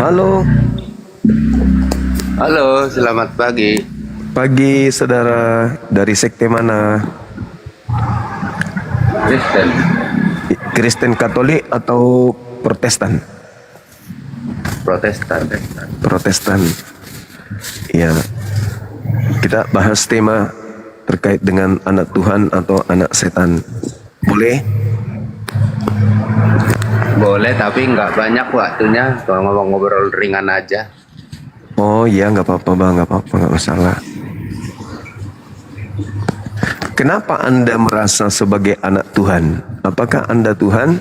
Halo, Halo, selamat pagi. pagi saudara. Dari sekte mana? Kristen, Kristen Katolik atau Protestan? Protestan. Protestan. Ya, kita bahas tema terkait dengan anak Tuhan atau anak setan. Boleh? Boleh, tapi nggak banyak waktunya. Kalau ngomong ngobrol ringan aja. Oh iya, nggak apa-apa bang, nggak apa-apa, nggak masalah. Kenapa Anda merasa sebagai anak Tuhan? Apakah Anda Tuhan?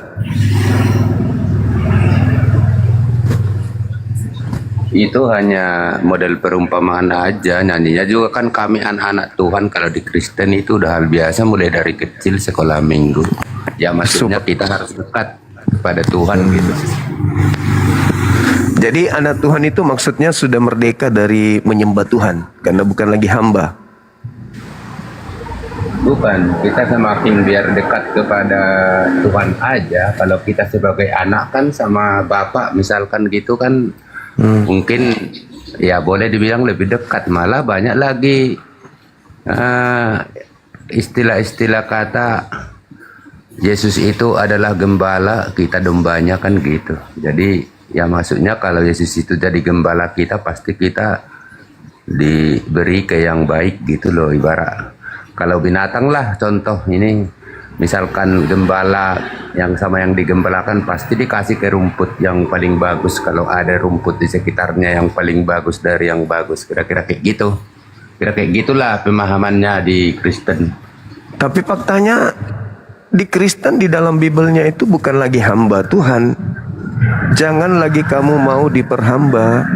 Itu hanya model perumpamaan aja. Nyanyinya juga kan kami anak-anak Tuhan. Kalau di Kristen itu udah hal biasa mulai dari kecil sekolah minggu. Ya maksudnya Sup- kita harus dekat kepada Tuhan gitu. Jadi anak Tuhan itu maksudnya sudah merdeka dari menyembah Tuhan, karena bukan lagi hamba. Bukan, kita semakin biar dekat kepada Tuhan aja. Kalau kita sebagai anak kan sama bapak misalkan gitu kan mungkin ya boleh dibilang lebih dekat. Malah banyak lagi eh, istilah-istilah kata Yesus itu adalah gembala, kita dombanya kan gitu. Jadi ya maksudnya kalau Yesus itu jadi gembala kita pasti kita diberi ke yang baik gitu loh, ibarat kalau binatang lah contoh ini, misalkan gembala yang sama yang digembalakan pasti dikasih ke rumput yang paling bagus kalau ada rumput di sekitarnya yang paling bagus dari yang bagus, kira-kira kayak gitu, kira kayak gitulah pemahamannya di Kristen. Tapi faktanya di Kristen di dalam Bibelnya itu bukan lagi hamba Tuhan. Jangan lagi kamu mau diperhamba.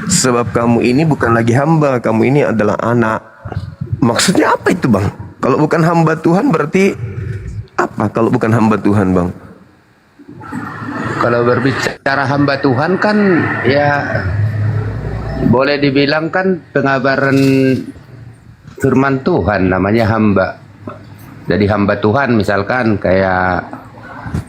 Sebab kamu ini bukan lagi hamba, kamu ini adalah anak. Maksudnya apa itu bang? Kalau bukan hamba Tuhan berarti apa kalau bukan hamba Tuhan bang? Kalau berbicara hamba Tuhan kan ya boleh dibilang kan pengabaran firman Tuhan namanya hamba. Jadi hamba Tuhan misalkan kayak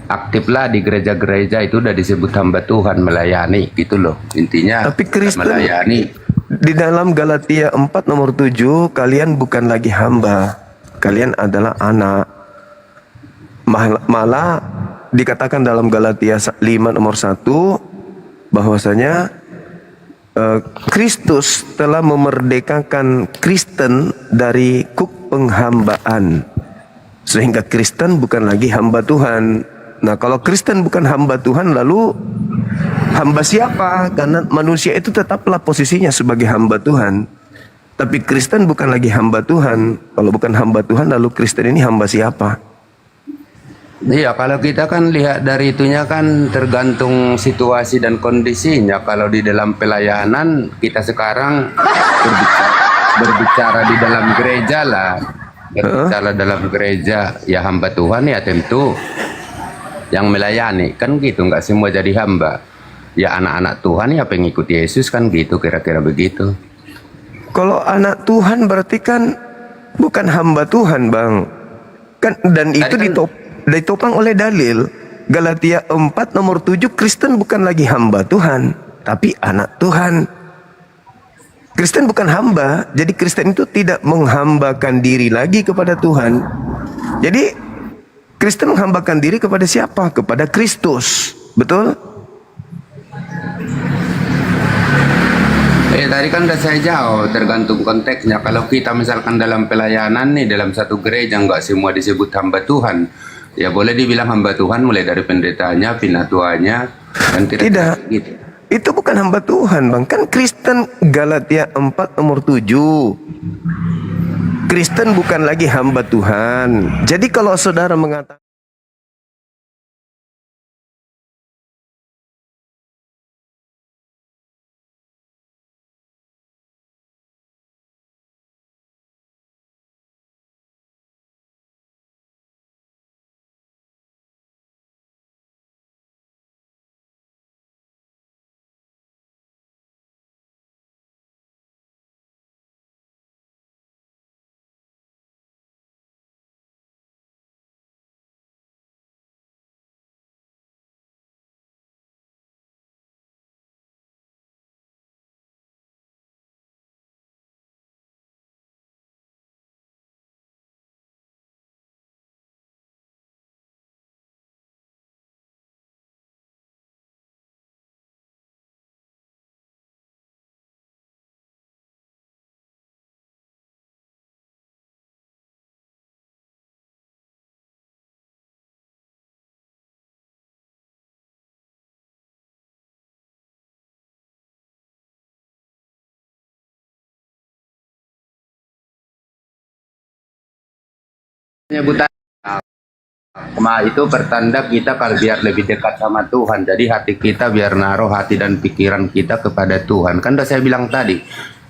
aktiflah di gereja-gereja itu udah disebut hamba Tuhan, melayani gitu loh. Intinya Tapi Kristen melayani. di dalam Galatia 4 nomor 7, kalian bukan lagi hamba, kalian adalah anak. Malah dikatakan dalam Galatia 5 nomor 1 bahwasanya Kristus telah memerdekakan Kristen dari kuk penghambaan. Sehingga Kristen bukan lagi hamba Tuhan. Nah, kalau Kristen bukan hamba Tuhan, lalu hamba siapa? Karena manusia itu tetaplah posisinya sebagai hamba Tuhan. Tapi Kristen bukan lagi hamba Tuhan. Kalau bukan hamba Tuhan, lalu Kristen ini hamba siapa? Iya, kalau kita kan lihat dari itunya kan tergantung situasi dan kondisinya. Kalau di dalam pelayanan kita sekarang berbicara di dalam gereja lah. Berbicara dalam gereja ya hamba Tuhan ya tentu yang melayani kan gitu, nggak semua jadi hamba. Ya anak-anak Tuhan ya pengikut Yesus kan gitu, kira-kira begitu. Kalau anak Tuhan berarti kan bukan hamba Tuhan, Bang. Kan dan Tadi itu kan ditopang oleh dalil Galatia 4 nomor 7, Kristen bukan lagi hamba Tuhan, tapi anak Tuhan. Kristen bukan hamba, jadi Kristen itu tidak menghambakan diri lagi kepada Tuhan. Jadi Kristen menghambakan diri kepada siapa? Kepada Kristus. Betul? tadi kan udah saya jawab, tergantung konteksnya. Kalau kita misalkan dalam pelayanan nih, dalam satu gereja nggak semua disebut hamba Tuhan. Ya boleh dibilang hamba Tuhan mulai dari pendetanya, pinatuanya, dan kira-kira Tidak. gitu. Itu bukan hamba Tuhan, Bang. Kan Kristen Galatia 4 nomor 7. Kristen bukan lagi hamba Tuhan. Jadi kalau saudara mengatakan penyebutan itu pertanda kita kalau biar lebih dekat sama Tuhan. Jadi hati kita biar naruh hati dan pikiran kita kepada Tuhan. Kan udah saya bilang tadi,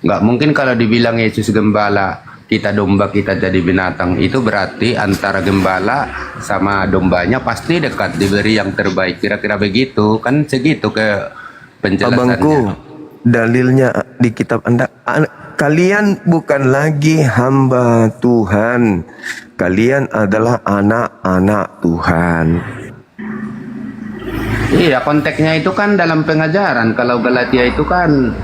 nggak mungkin kalau dibilang Yesus gembala, kita domba, kita jadi binatang. Itu berarti antara gembala sama dombanya pasti dekat, diberi yang terbaik. Kira-kira begitu, kan segitu ke penjelasannya. Abangku, dalilnya di kitab Anda. Kalian bukan lagi hamba Tuhan. Kalian adalah anak-anak Tuhan. Iya, konteksnya itu kan dalam pengajaran. Kalau Galatia itu kan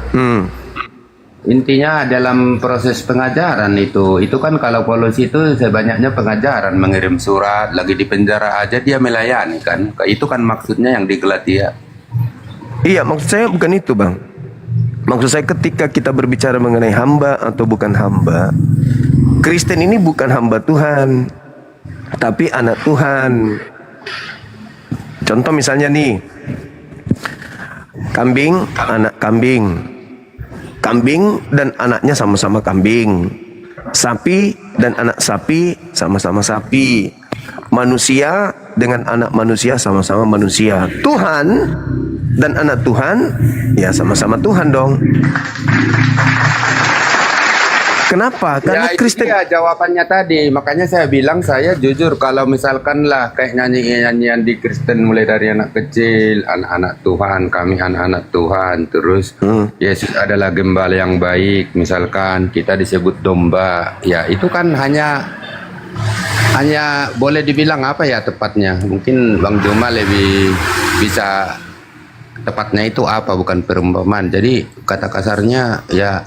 intinya dalam proses pengajaran itu. Itu kan kalau Paulus itu sebanyaknya pengajaran, mengirim surat, lagi di penjara aja dia melayani kan. Itu kan maksudnya yang di Galatia. Iya, maksud saya bukan itu, Bang. Maksud saya ketika kita berbicara mengenai hamba atau bukan hamba, Kristen ini bukan hamba Tuhan, tapi anak Tuhan. Contoh misalnya nih, kambing, anak kambing. Kambing dan anaknya sama-sama kambing. Sapi dan anak sapi sama-sama sapi. Manusia dengan anak manusia sama-sama manusia. Tuhan dan anak Tuhan ya sama-sama Tuhan dong. Kenapa? Karena Ya, Kristen. ya jawabannya tadi. Makanya saya bilang, saya jujur kalau misalkan lah kayak nyanyian di Kristen mulai dari anak kecil, anak-anak Tuhan, kami anak-anak Tuhan, terus Yesus adalah gembala yang baik, misalkan kita disebut domba. Ya, itu kan hanya boleh dibilang apa ya tepatnya? Mungkin Bang Joma lebih bisa tepatnya itu apa, bukan perumpamaan. Jadi kata kasarnya ya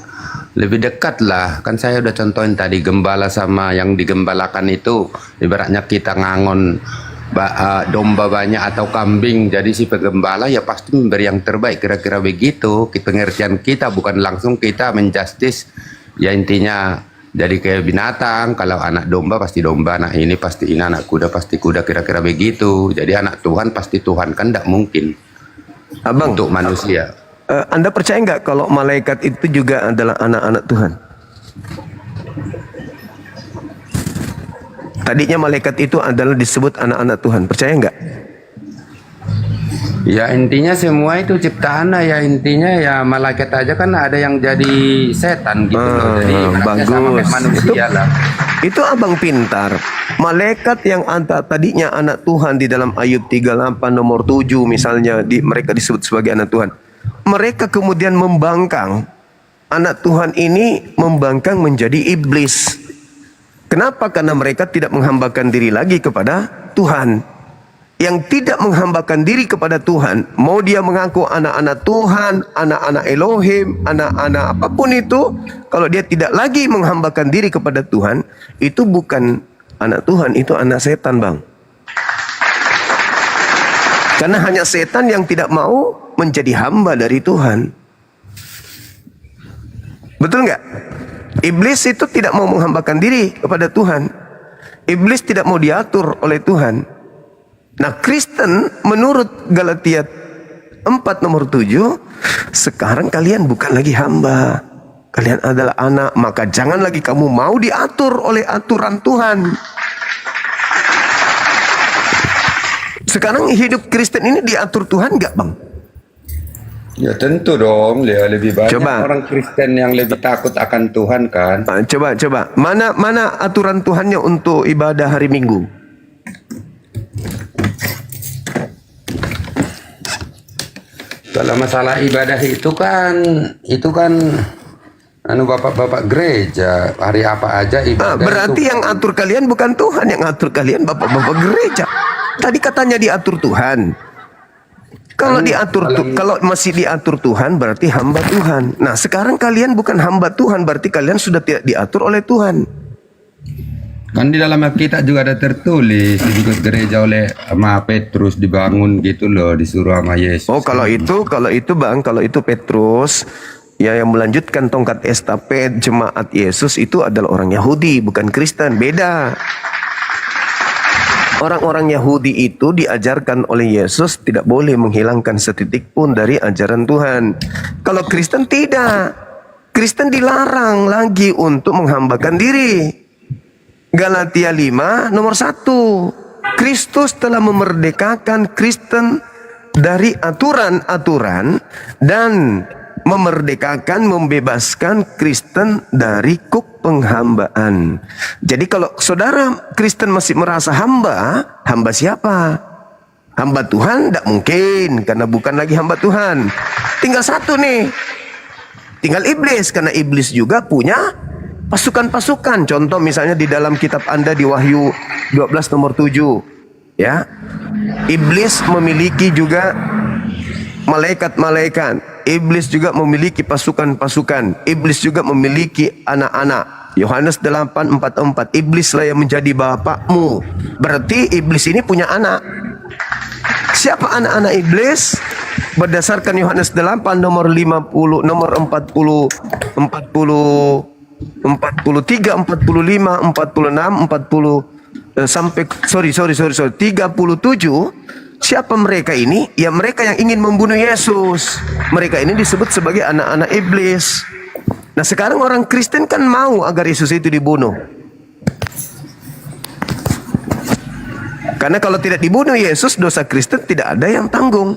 lebih dekat lah. Kan saya udah contohin tadi, gembala sama yang digembalakan itu ibaratnya kita ngangon domba banyak atau kambing. Jadi si penggembala ya pasti memberi yang terbaik, kira-kira begitu pengertian kita, bukan langsung kita menjustis. Ya intinya jadi kayak binatang, kalau anak domba pasti domba, anak ini pasti ini, anak kuda pasti kuda, kira-kira begitu. Jadi anak Tuhan pasti Tuhan, kan tidak mungkin Abang, untuk manusia. Anda percaya nggak kalau malaikat itu juga adalah anak-anak Tuhan? Tadinya malaikat itu adalah disebut anak-anak Tuhan. Percaya nggak? Ya intinya semua itu ciptaan lah ya, intinya ya malaikat aja kan ada yang jadi setan gitu loh. Jadi ibaratnya sama kayak manusia lah. Itu abang pintar. Malaikat yang tadinya anak Tuhan di dalam Ayub 38 nomor 7 misalnya, mereka disebut sebagai anak Tuhan. Mereka kemudian membangkang. Anak Tuhan ini membangkang menjadi iblis. Kenapa? Karena mereka tidak menghambakan diri lagi kepada Tuhan. Yang tidak menghambakan diri kepada Tuhan, mau dia mengaku anak-anak Tuhan, anak-anak Elohim, anak-anak apapun itu, kalau dia tidak lagi menghambakan diri kepada Tuhan, itu bukan anak Tuhan, itu anak setan, Bang. Karena hanya setan yang tidak mau menjadi hamba dari Tuhan. Betul nggak? Iblis itu tidak mau menghambakan diri kepada Tuhan. Iblis tidak mau diatur oleh Tuhan. Nah, Kristen menurut Galatia 4 nomor 7, sekarang kalian bukan lagi hamba. Kalian adalah anak, maka jangan lagi kamu mau diatur oleh aturan Tuhan. Sekarang hidup Kristen ini diatur Tuhan nggak, Bang? Ya tentu dong, ya lebih banyak Coba. orang Kristen yang lebih takut akan Tuhan kan. Coba. Mana aturan Tuhannya untuk ibadah hari Minggu? Kalau masalah ibadah itu kan bapak-bapak gereja, hari apa aja ibadah. Berarti itu. yang atur kalian bukan Tuhan, yang atur kalian bapak-bapak gereja. Tadi katanya diatur Tuhan. Kalau masih diatur Tuhan berarti hamba Tuhan. Nah, sekarang kalian bukan hamba Tuhan, berarti kalian sudah tidak diatur oleh Tuhan. Kan di dalam Alkitab juga ada tertulis ikut gereja oleh sama Petrus dibangun gitu loh, disuruh sama Yesus. Oh, kalau itu Bang, kalau itu Petrus ya yang melanjutkan tongkat estafet jemaat Yesus itu adalah orang Yahudi, bukan Kristen, beda. Orang-orang Yahudi itu diajarkan oleh Yesus tidak boleh menghilangkan setitik pun dari ajaran Tuhan. Kalau Kristen tidak. Kristen dilarang lagi untuk menghambakan diri. Galatia 5 nomor 1. Kristus telah memerdekakan Kristen dari aturan-aturan dan memerdekakan, membebaskan Kristen dari kuk penghambaan. Jadi kalau saudara Kristen masih merasa hamba, hamba siapa? Hamba Tuhan? Tidak mungkin, karena bukan lagi hamba Tuhan. Tinggal satu nih, tinggal iblis, karena iblis juga punya pasukan-pasukan. Contoh misalnya di dalam kitab Anda di Wahyu 12 nomor 7, ya. Iblis memiliki juga malaikat-malaikat. Iblis juga memiliki pasukan-pasukan. Iblis juga memiliki anak-anak. Yohanes 8:44. Iblislah yang menjadi bapakmu. Berarti iblis ini punya anak. Siapa anak-anak iblis? Berdasarkan Yohanes 8 nomor 50, nomor 40, 43, 45, 46, 40 sampai sorry 37. Siapa mereka ini? Ya mereka yang ingin membunuh Yesus. Mereka ini disebut sebagai anak-anak iblis. Nah sekarang orang Kristen kan mau agar Yesus itu dibunuh. Karena kalau tidak dibunuh Yesus, dosa Kristen tidak ada yang tanggung.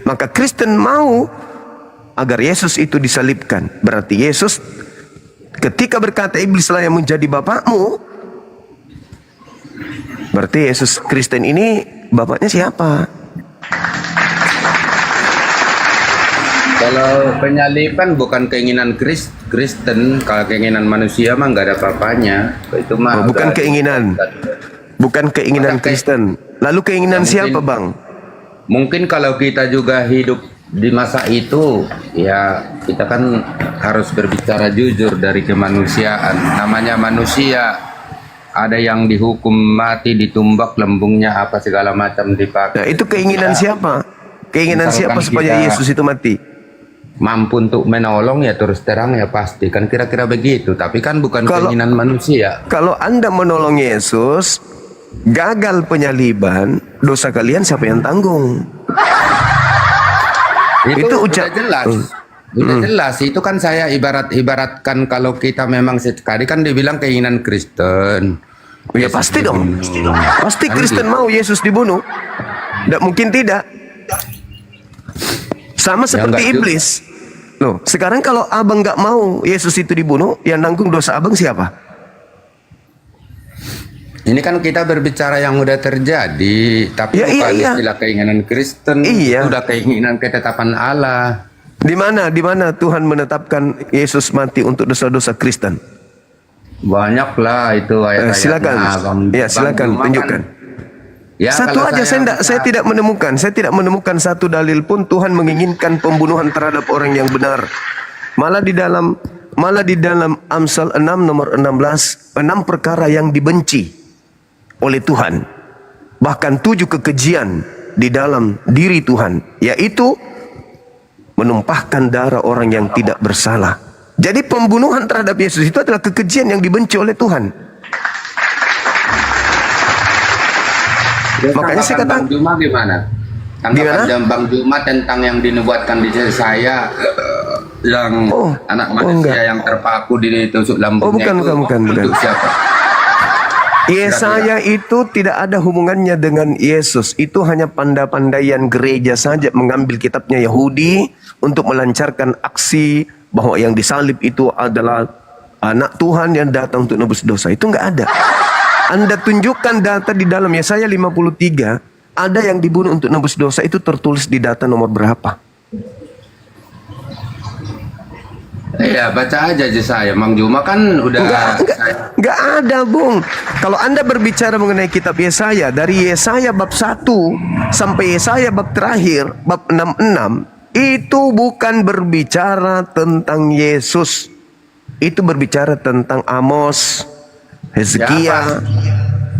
Maka Kristen mau agar Yesus itu disalibkan. Berarti Yesus ketika berkata iblislah yang menjadi bapakmu, berarti Yesus Kristen ini bapaknya siapa? Kalau penyaliban bukan keinginan Kristen, kalau keinginan manusia mah nggak ada apa-apanya. Itu mah bukan keinginan. Bukan keinginan Kristen. Lalu keinginan siapa, Bang? Mungkin kalau kita juga hidup di masa itu, ya kita kan harus berbicara jujur dari kemanusiaan. Namanya manusia, ada yang dihukum mati, ditumbak lembungnya, apa segala macam dipakai. Nah, itu keinginan siapa? Keinginan siapa supaya Yesus itu mati? Mampu untuk menolong ya terus terang ya pasti. Kan kira-kira begitu. Tapi kan bukan keinginan manusia. Kalau Anda menolong Yesus, gagal penyaliban, dosa kalian siapa yang tanggung? Itu udah jelas. Udah jelas. Itu kan saya ibaratkan kalau kita memang sekali kan dibilang keinginan Kristen. Ya pasti dong. Pasti Kristen mau Yesus dibunuh. Tidak mungkin tidak. Sama seperti iblis. Loh, sekarang kalau abang nggak mau Yesus itu dibunuh, yang nanggung dosa abang siapa? Ini kan kita berbicara yang udah terjadi, tapi bukan istilah keinginan Kristen, itu udah keinginan ketetapan Allah. Di mana Tuhan menetapkan Yesus mati untuk dosa-dosa Kristen? Banyak lah itu ayat-ayatnya. Silakan, silakan tunjukkan. Ya, satu aja saya tidak menemukan satu dalil pun Tuhan menginginkan pembunuhan terhadap orang yang benar. Malah di dalam Amsal 6 nomor 16, 6 perkara yang dibenci oleh Tuhan. Bahkan 7 kekejian di dalam diri Tuhan, yaitu menumpahkan darah orang yang tidak bersalah. Jadi pembunuhan terhadap Yesus itu adalah kekejian yang dibenci oleh Tuhan. Makanya saya katakan Juma gimana? Tanggapan Bang Juma tentang yang dinubuatkan di saya yang anak manusia yang terpaku ditusuk lambungnya. Bukan. Untuk siapa? Yesaya itu tidak ada hubungannya dengan Yesus. Itu hanya pandai-pandaian gereja saja mengambil kitabnya Yahudi untuk melancarkan aksi bahwa yang disalib itu adalah anak Tuhan yang datang untuk nebus dosa. Itu nggak ada. Anda tunjukkan data di dalam Yesaya 53, ada yang dibunuh untuk nebus dosa, itu tertulis di data nomor berapa? Iya, baca aja Yesaya. Mang Juma kan udah... Enggak ada, Bung. Kalau Anda berbicara mengenai kitab Yesaya, dari Yesaya bab 1 sampai Yesaya bab terakhir, bab 66, itu bukan berbicara tentang Yesus. Itu berbicara tentang Amos, Hezkia. Ya,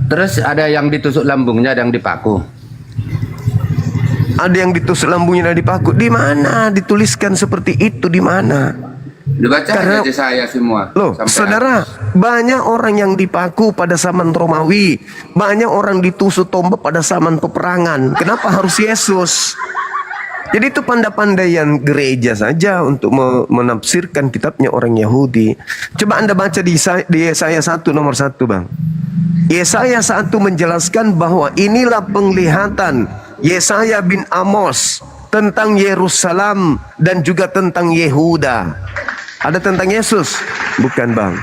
terus ada yang ditusuk lambungnya, ada yang dipaku. Ada yang ditusuk lambungnya dan dipaku. Di mana dituliskan seperti itu? Di mana? Dibaca aja saya semua. Loh, saudara, banyak orang yang dipaku pada zaman Romawi, banyak orang ditusuk tombak pada zaman peperangan. Kenapa harus Yesus? Jadi itu pandai-pandaian gereja saja untuk menafsirkan kitabnya orang Yahudi. Coba Anda baca di Yesaya 1 nomor 1, Bang. Yesaya 1 menjelaskan bahwa inilah penglihatan Yesaya bin Amos tentang Yerusalem dan juga tentang Yehuda. Ada tentang Yesus? Bukan, Bang.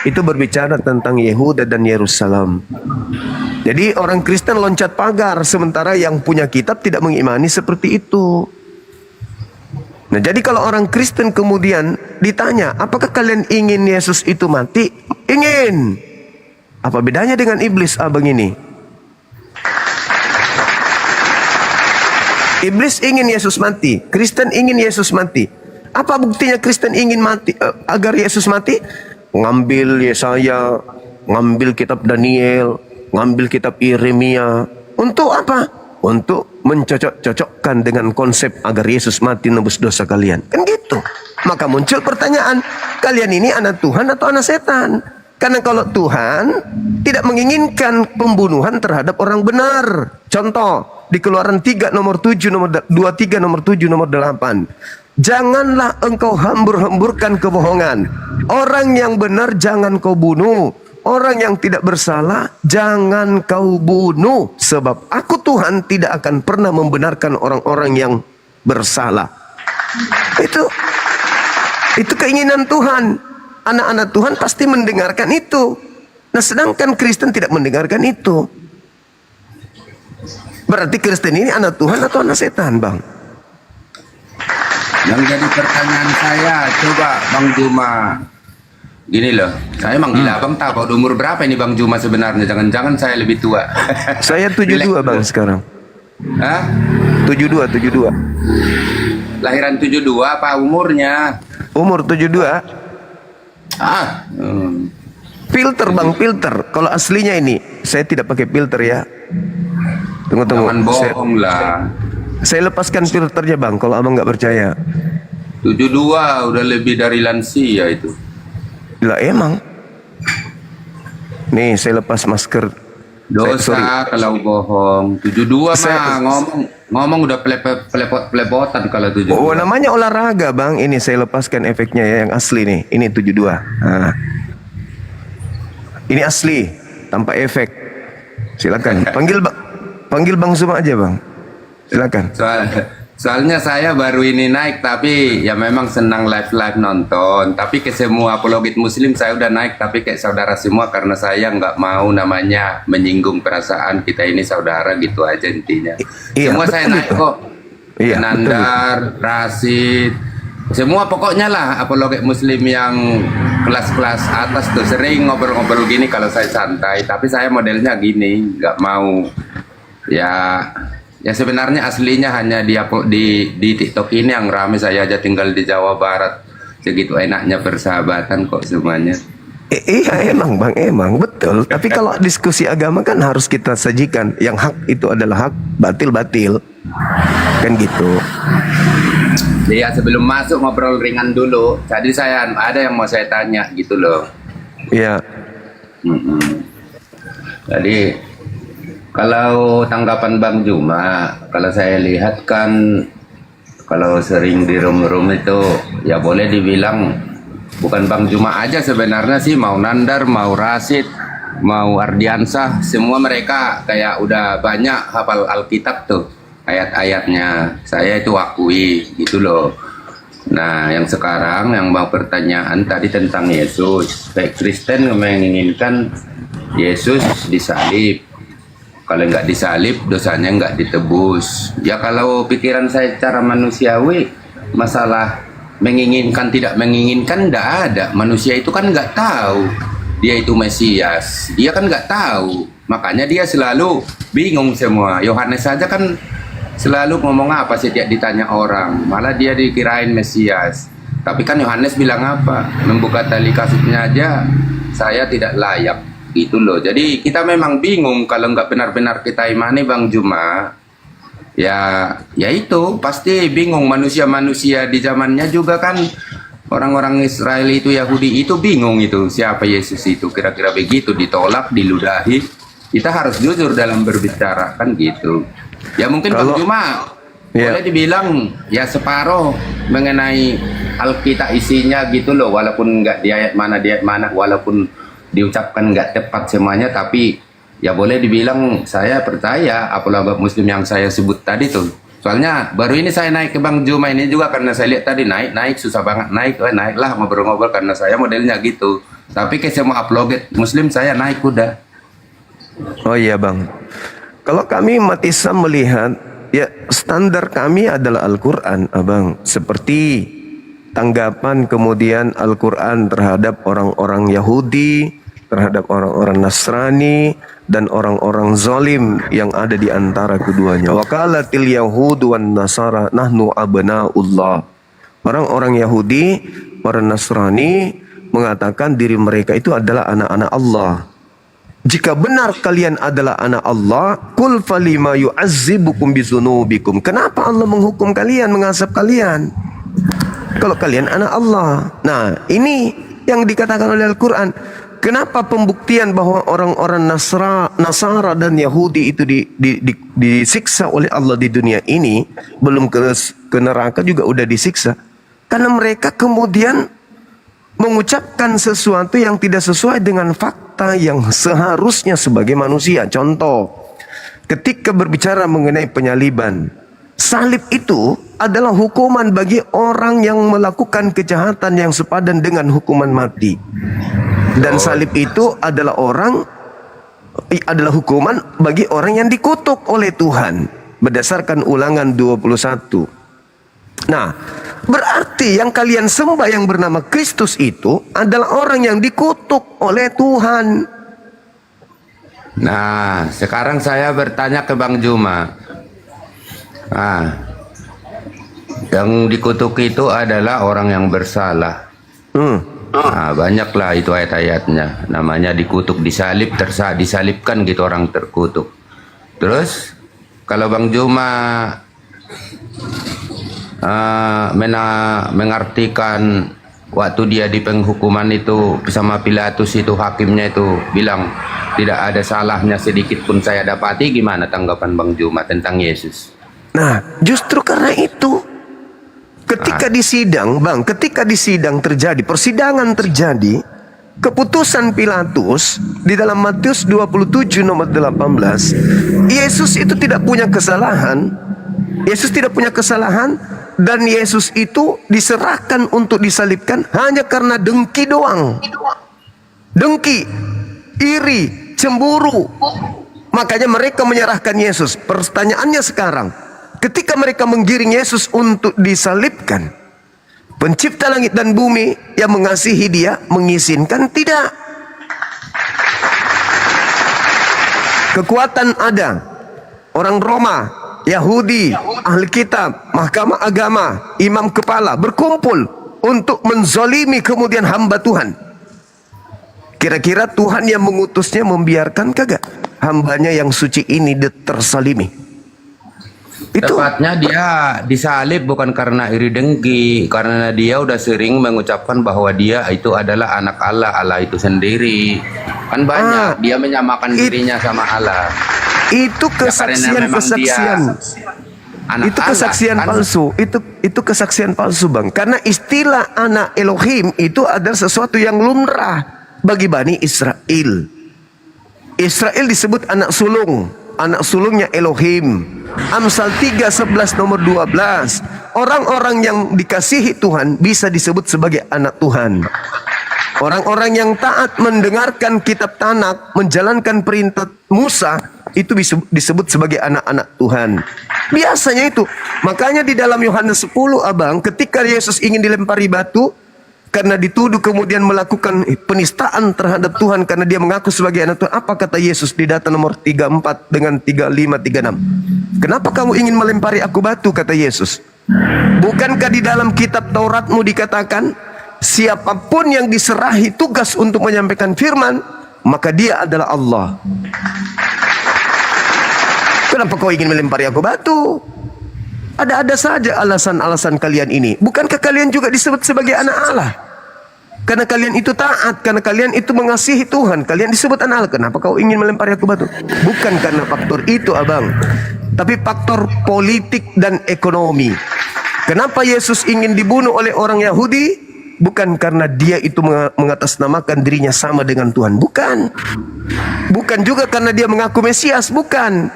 Itu berbicara tentang Yehuda dan Yerusalem. Jadi orang Kristen loncat pagar, sementara yang punya kitab tidak mengimani seperti itu. Nah, jadi kalau orang Kristen kemudian ditanya, apakah kalian ingin Yesus itu mati? Ingin. Apa bedanya dengan iblis, abang ini? Iblis ingin Yesus mati, Kristen ingin Yesus mati. Apa buktinya Kristen ingin mati agar Yesus mati? Ngambil Yesaya, ngambil kitab Daniel, ngambil kitab Yeremia. Untuk apa? Untuk mencocok-cocokkan dengan konsep agar Yesus mati nebus dosa kalian. Kan gitu. Maka muncul pertanyaan, kalian ini anak Tuhan atau anak setan? Karena kalau Tuhan tidak menginginkan pembunuhan terhadap orang benar. Contoh, di Keluaran 3 nomor 7, nomor 23, nomor 7, nomor 8. Janganlah engkau hambur-hamburkan kebohongan. Orang yang benar jangan kau bunuh. Orang yang tidak bersalah jangan kau bunuh. Sebab aku Tuhan tidak akan pernah membenarkan orang-orang yang bersalah. Itu keinginan Tuhan. Anak-anak Tuhan pasti mendengarkan itu. Nah, sedangkan Kristen tidak mendengarkan itu. Berarti Kristen ini anak Tuhan atau anak setan, Bang? Yang jadi pertanyaan saya, coba Bang Juma, gini loh, saya manggil abang tahu kalau umur berapa ini Bang Juma sebenarnya? Jangan-jangan saya lebih tua. Saya 72 Bang sekarang. Hah? 72. Lahiran 72 apa umurnya? Umur 72. Filter Bang, filter. Kalau aslinya ini, saya tidak pakai filter ya. Tunggu. Jangan bohong lah. Saya lepaskan filternya Bang, kalau abang nggak percaya. 72 udah lebih dari lansia itu. Lah emang. Nih saya lepas masker. Dosa kalau bohong. 72 mah ngomong udah pelepotan kalau 72. Oh, namanya olahraga Bang. Ini saya lepaskan efeknya ya, yang asli nih. Ini 72. Nah. Ini asli tanpa efek. Silakan. Panggil Bang Zuma aja Bang. Silakan. Soalnya saya baru ini naik, tapi ya memang senang live nonton. Tapi ke semua apologit muslim saya udah naik, tapi kayak saudara semua karena saya nggak mau namanya menyinggung perasaan kita ini saudara gitu aja intinya. Semua saya naik kok. Iya, Nandar, Rasid, semua pokoknya lah apologit muslim yang kelas-kelas atas tuh sering ngobrol-ngobrol gini kalau saya santai. Tapi saya modelnya gini, nggak mau ya sebenarnya aslinya hanya di TikTok ini yang rame. Saya aja tinggal di Jawa Barat, segitu enaknya persahabatan kok semuanya. Iya emang Bang, emang betul. Tapi kalau diskusi agama kan harus kita sajikan yang hak itu adalah hak, batil kan gitu. Ya sebelum masuk ngobrol ringan dulu. Jadi saya ada yang mau saya tanya gitu loh. Iya. Jadi kalau tanggapan Bang Juma, kalau saya lihat kan, kalau sering di room-room itu, ya boleh dibilang, bukan Bang Juma aja sebenarnya sih, mau Nandar, mau Rasid, mau Ardiansah, semua mereka kayak udah banyak hafal Alkitab tuh, ayat-ayatnya, saya itu akui, gitu loh. Nah, yang sekarang, yang mau pertanyaan tadi tentang Yesus, kayak Kristen menginginkan Yesus disalib. Kalau nggak disalib, dosanya nggak ditebus. Ya kalau pikiran saya secara manusiawi, masalah menginginkan tidak menginginkan nggak ada. Manusia itu kan nggak tahu dia itu Mesias. Dia kan nggak tahu. Makanya dia selalu bingung semua. Yohanes saja kan selalu ngomong apa setiap ditanya orang. Malah dia dikirain Mesias. Tapi kan Yohanes bilang apa? Membuka tali kasutnya aja, saya tidak layak. Gitu loh. Jadi kita memang bingung kalau nggak benar-benar kita imani Bang Juma. Ya itu pasti bingung. Manusia-manusia di zamannya juga kan, orang-orang Israel itu, Yahudi itu bingung itu siapa Yesus itu, kira-kira begitu, ditolak, diludahi. Kita harus jujur dalam berbicara kan gitu. Ya mungkin Bang Juma Ya. Boleh dibilang ya separuh mengenai Alkitab isinya gitu loh, walaupun nggak di ayat mana, walaupun diucapkan nggak tepat semuanya, tapi ya boleh dibilang saya percaya apalagi Muslim yang saya sebut tadi tuh. Soalnya baru ini saya naik ke Bang Juma ini juga karena saya lihat tadi naik susah banget naiklah ngobrol-ngobrol karena saya modelnya gitu. Tapi ke semua apologet Muslim saya naik kuda. Oh iya Bang. Kalau kami umat Islam melihat, ya standar kami adalah Al-Quran Abang. Seperti tanggapan kemudian Al-Quran terhadap orang-orang Yahudi, terhadap orang-orang Nasrani, dan orang-orang zalim yang ada di antara keduanya. Wa qalatil yahudu wan nasara nahnu abnaullah. Orang-orang Yahudi, orang Nasrani mengatakan diri mereka itu adalah anak-anak Allah. Jika benar kalian adalah anak Allah, qul falima yu'azzibukum bizunubikum. Kenapa Allah menghukum kalian, mengazab kalian? Kalau kalian anak Allah. Nah, ini yang dikatakan oleh Al-Quran. Kenapa pembuktian bahwa orang-orang Nasara dan Yahudi itu disiksa oleh Allah di dunia ini, belum ke neraka juga udah disiksa? Karena mereka kemudian mengucapkan sesuatu yang tidak sesuai dengan fakta yang seharusnya sebagai manusia. Contoh, ketika berbicara mengenai penyaliban, salib itu adalah hukuman bagi orang yang melakukan kejahatan yang sepadan dengan hukuman mati. Dan salib itu adalah hukuman bagi orang yang dikutuk oleh Tuhan berdasarkan Ulangan 21. Nah, berarti yang kalian sembah yang bernama Kristus itu adalah orang yang dikutuk oleh Tuhan. Nah, sekarang saya bertanya ke Bang Juma. Nah, yang dikutuk itu adalah orang yang bersalah. Nah, banyaklah itu ayat-ayatnya. Namanya dikutuk, disalib, disalibkan gitu orang terkutuk. Terus, kalau Bang Juma mengartikan waktu dia di penghukuman itu sama Pilatus itu hakimnya itu bilang tidak ada salahnya sedikit pun saya dapati, gimana tanggapan Bang Juma tentang Yesus? Nah, justru karena itu ketika di sidang, Bang, ketika di sidang terjadi, persidangan terjadi, keputusan Pilatus di dalam Matius 27 nomor 18, Yesus itu tidak punya kesalahan. Yesus tidak punya kesalahan dan Yesus itu diserahkan untuk disalibkan hanya karena dengki doang. Dengki, iri, cemburu. Makanya mereka menyerahkan Yesus. Pertanyaannya sekarang, ketika mereka menggiring Yesus untuk disalibkan, Pencipta langit dan bumi yang mengasihi dia mengizinkan? Tidak. Kekuatan ada. Orang Roma, Yahudi, ahli kitab, mahkamah agama, imam kepala berkumpul untuk menzalimi kemudian hamba Tuhan. Kira-kira Tuhan yang mengutusnya membiarkan kagak hambanya yang suci ini tersalimi? Itu tepatnya dia disalib bukan karena iri dengki, karena dia udah sering mengucapkan bahwa dia itu adalah anak Allah, Allah itu sendiri. Kan banyak dia menyamakan dirinya sama Allah. Itu kesaksian-kesaksian. Itu kesaksian palsu. Itu kesaksian palsu, Bang. Karena istilah anak Elohim itu adalah sesuatu yang lumrah bagi Bani Israel. Israel disebut anak sulung. Anak sulungnya Elohim. Amsal 3:11 nomor 12. Orang-orang yang dikasihi Tuhan bisa disebut sebagai anak Tuhan. Orang-orang yang taat mendengarkan kitab Tanakh, menjalankan perintah Musa, itu disebut sebagai anak-anak Tuhan. Biasanya itu. Makanya di dalam Yohanes 10, Abang, ketika Yesus ingin dilempari batu karena dituduh kemudian melakukan penistaan terhadap Tuhan karena dia mengaku sebagai anak Tuhan, apa kata Yesus di data nomor 34 dengan 35, 36? Kenapa kamu ingin melempari aku batu, kata Yesus? Bukankah di dalam kitab Tauratmu dikatakan, siapapun yang diserahi tugas untuk menyampaikan firman, maka dia adalah Allah. Kenapa kau ingin melempari aku batu? Ada-ada saja alasan-alasan kalian ini. Bukankah kalian juga disebut sebagai anak Allah? Karena kalian itu taat, karena kalian itu mengasihi Tuhan, kalian disebut anak Allah. Kenapa kau ingin melempari aku batu? Bukan karena faktor itu, Abang. tapi faktor politik dan ekonomi. Kenapa Yesus ingin dibunuh oleh orang Yahudi? Bukan karena dia itu mengatasnamakan dirinya sama dengan Tuhan, bukan. Bukan juga karena dia mengaku Mesias, bukan.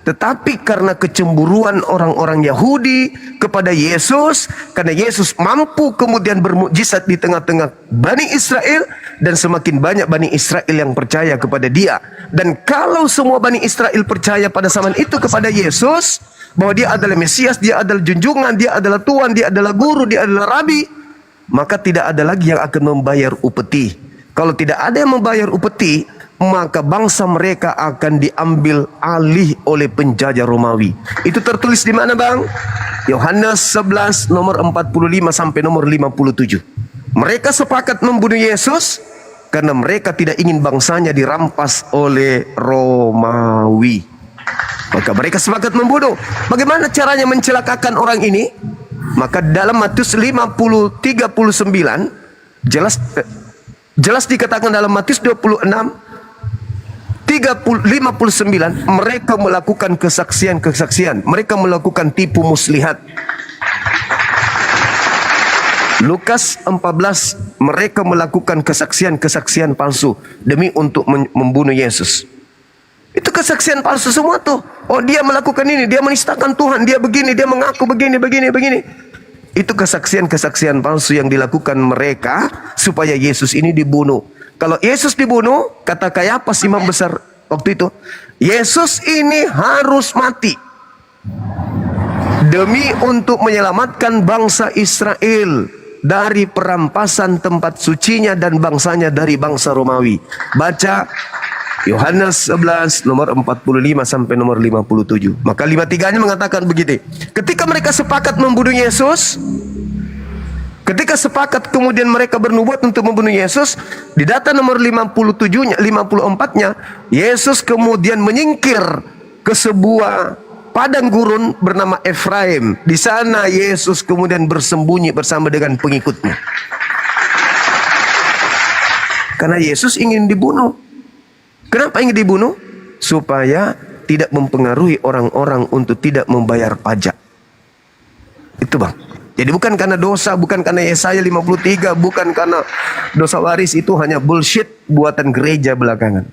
Tetapi karena kecemburuan orang-orang Yahudi kepada Yesus, karena Yesus mampu kemudian bermukjizat di tengah-tengah Bani Israel, dan semakin banyak Bani Israel yang percaya kepada dia. Dan kalau semua Bani Israel percaya pada zaman itu kepada Yesus, bahwa dia adalah Mesias, dia adalah junjungan, dia adalah Tuhan, dia adalah guru, dia adalah rabi, maka tidak ada lagi yang akan membayar upeti. Kalau tidak ada yang membayar upeti, maka bangsa mereka akan diambil alih oleh penjajah Romawi. Itu tertulis di mana, Bang? Yohanes 11 nomor 45 sampai nomor 57. Mereka sepakat membunuh Yesus karena mereka tidak ingin bangsanya dirampas oleh Romawi. Maka mereka sepakat membunuh. Bagaimana caranya mencelakakan orang ini? Maka dalam Matius 50:39 jelas dikatakan dalam Matius 26:59, mereka melakukan kesaksian-kesaksian, mereka melakukan tipu muslihat. Lukas 14, mereka melakukan kesaksian-kesaksian palsu demi untuk membunuh Yesus. Itu kesaksian palsu semua tuh. Oh, dia melakukan ini, dia menistakan Tuhan, dia begini, dia mengaku begini. Itu kesaksian-kesaksian palsu yang dilakukan mereka supaya Yesus ini dibunuh. Kalau Yesus dibunuh, kata Kayafas imam besar waktu itu, Yesus ini harus mati demi untuk menyelamatkan bangsa Israel dari perampasan tempat sucinya dan bangsanya dari bangsa Romawi. Baca Yohanes 11 nomor 45 sampai nomor 57. Maka 53-nya mengatakan begini. Ketika mereka sepakat membunuh Yesus, ketika sepakat kemudian mereka bernubuat untuk membunuh Yesus, di data nomor 57-nya, 54-nya, Yesus kemudian menyingkir ke sebuah padang gurun bernama Efraim. Di sana Yesus kemudian bersembunyi bersama dengan pengikutnya. Karena Yesus ingin dibunuh. Kenapa ingin dibunuh? Supaya tidak mempengaruhi orang-orang untuk tidak membayar pajak. Itu, Bang. Jadi bukan karena dosa, bukan karena Yesaya 53, bukan karena dosa waris, itu hanya bullshit buatan gereja belakangan.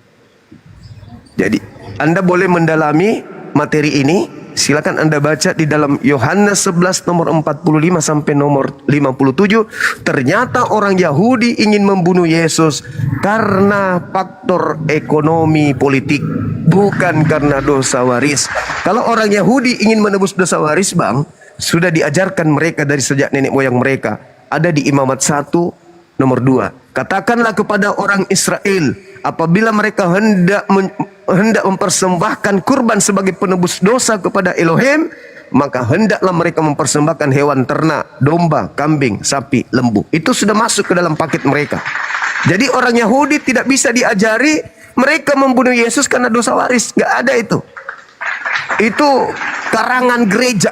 Jadi Anda boleh mendalami materi ini, silakan Anda baca di dalam Yohanes 11 nomor 45 sampai nomor 57. Ternyata orang Yahudi ingin membunuh Yesus karena faktor ekonomi politik, bukan karena dosa waris. Kalau orang Yahudi ingin menebus dosa waris, Bang, sudah diajarkan mereka dari sejak nenek moyang mereka. Ada di Imamat 1 nomor 2. Katakanlah kepada orang Israel, apabila mereka hendak mempersembahkan kurban sebagai penebus dosa kepada Elohim, maka hendaklah mereka mempersembahkan hewan ternak, domba, kambing, sapi, lembu. Itu sudah masuk ke dalam paket mereka. Jadi orang Yahudi tidak bisa diajari mereka membunuh Yesus karena dosa waris. Gak ada itu. Itu karangan gereja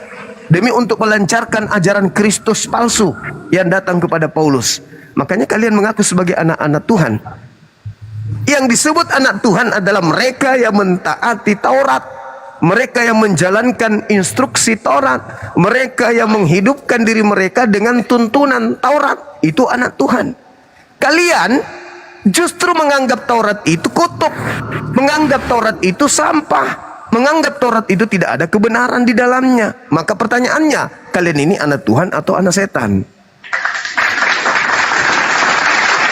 demi untuk melancarkan ajaran Kristus palsu yang datang kepada Paulus. Makanya kalian mengaku sebagai anak-anak Tuhan. Yang disebut anak Tuhan adalah mereka yang mentaati Taurat, mereka yang menjalankan instruksi Taurat, mereka yang menghidupkan diri mereka dengan tuntunan Taurat. Itu anak Tuhan. Kalian justru menganggap Taurat itu kutub, menganggap Taurat itu sampah, menganggap Taurat itu tidak ada kebenaran di dalamnya. Maka pertanyaannya, kalian ini anak Tuhan atau anak setan?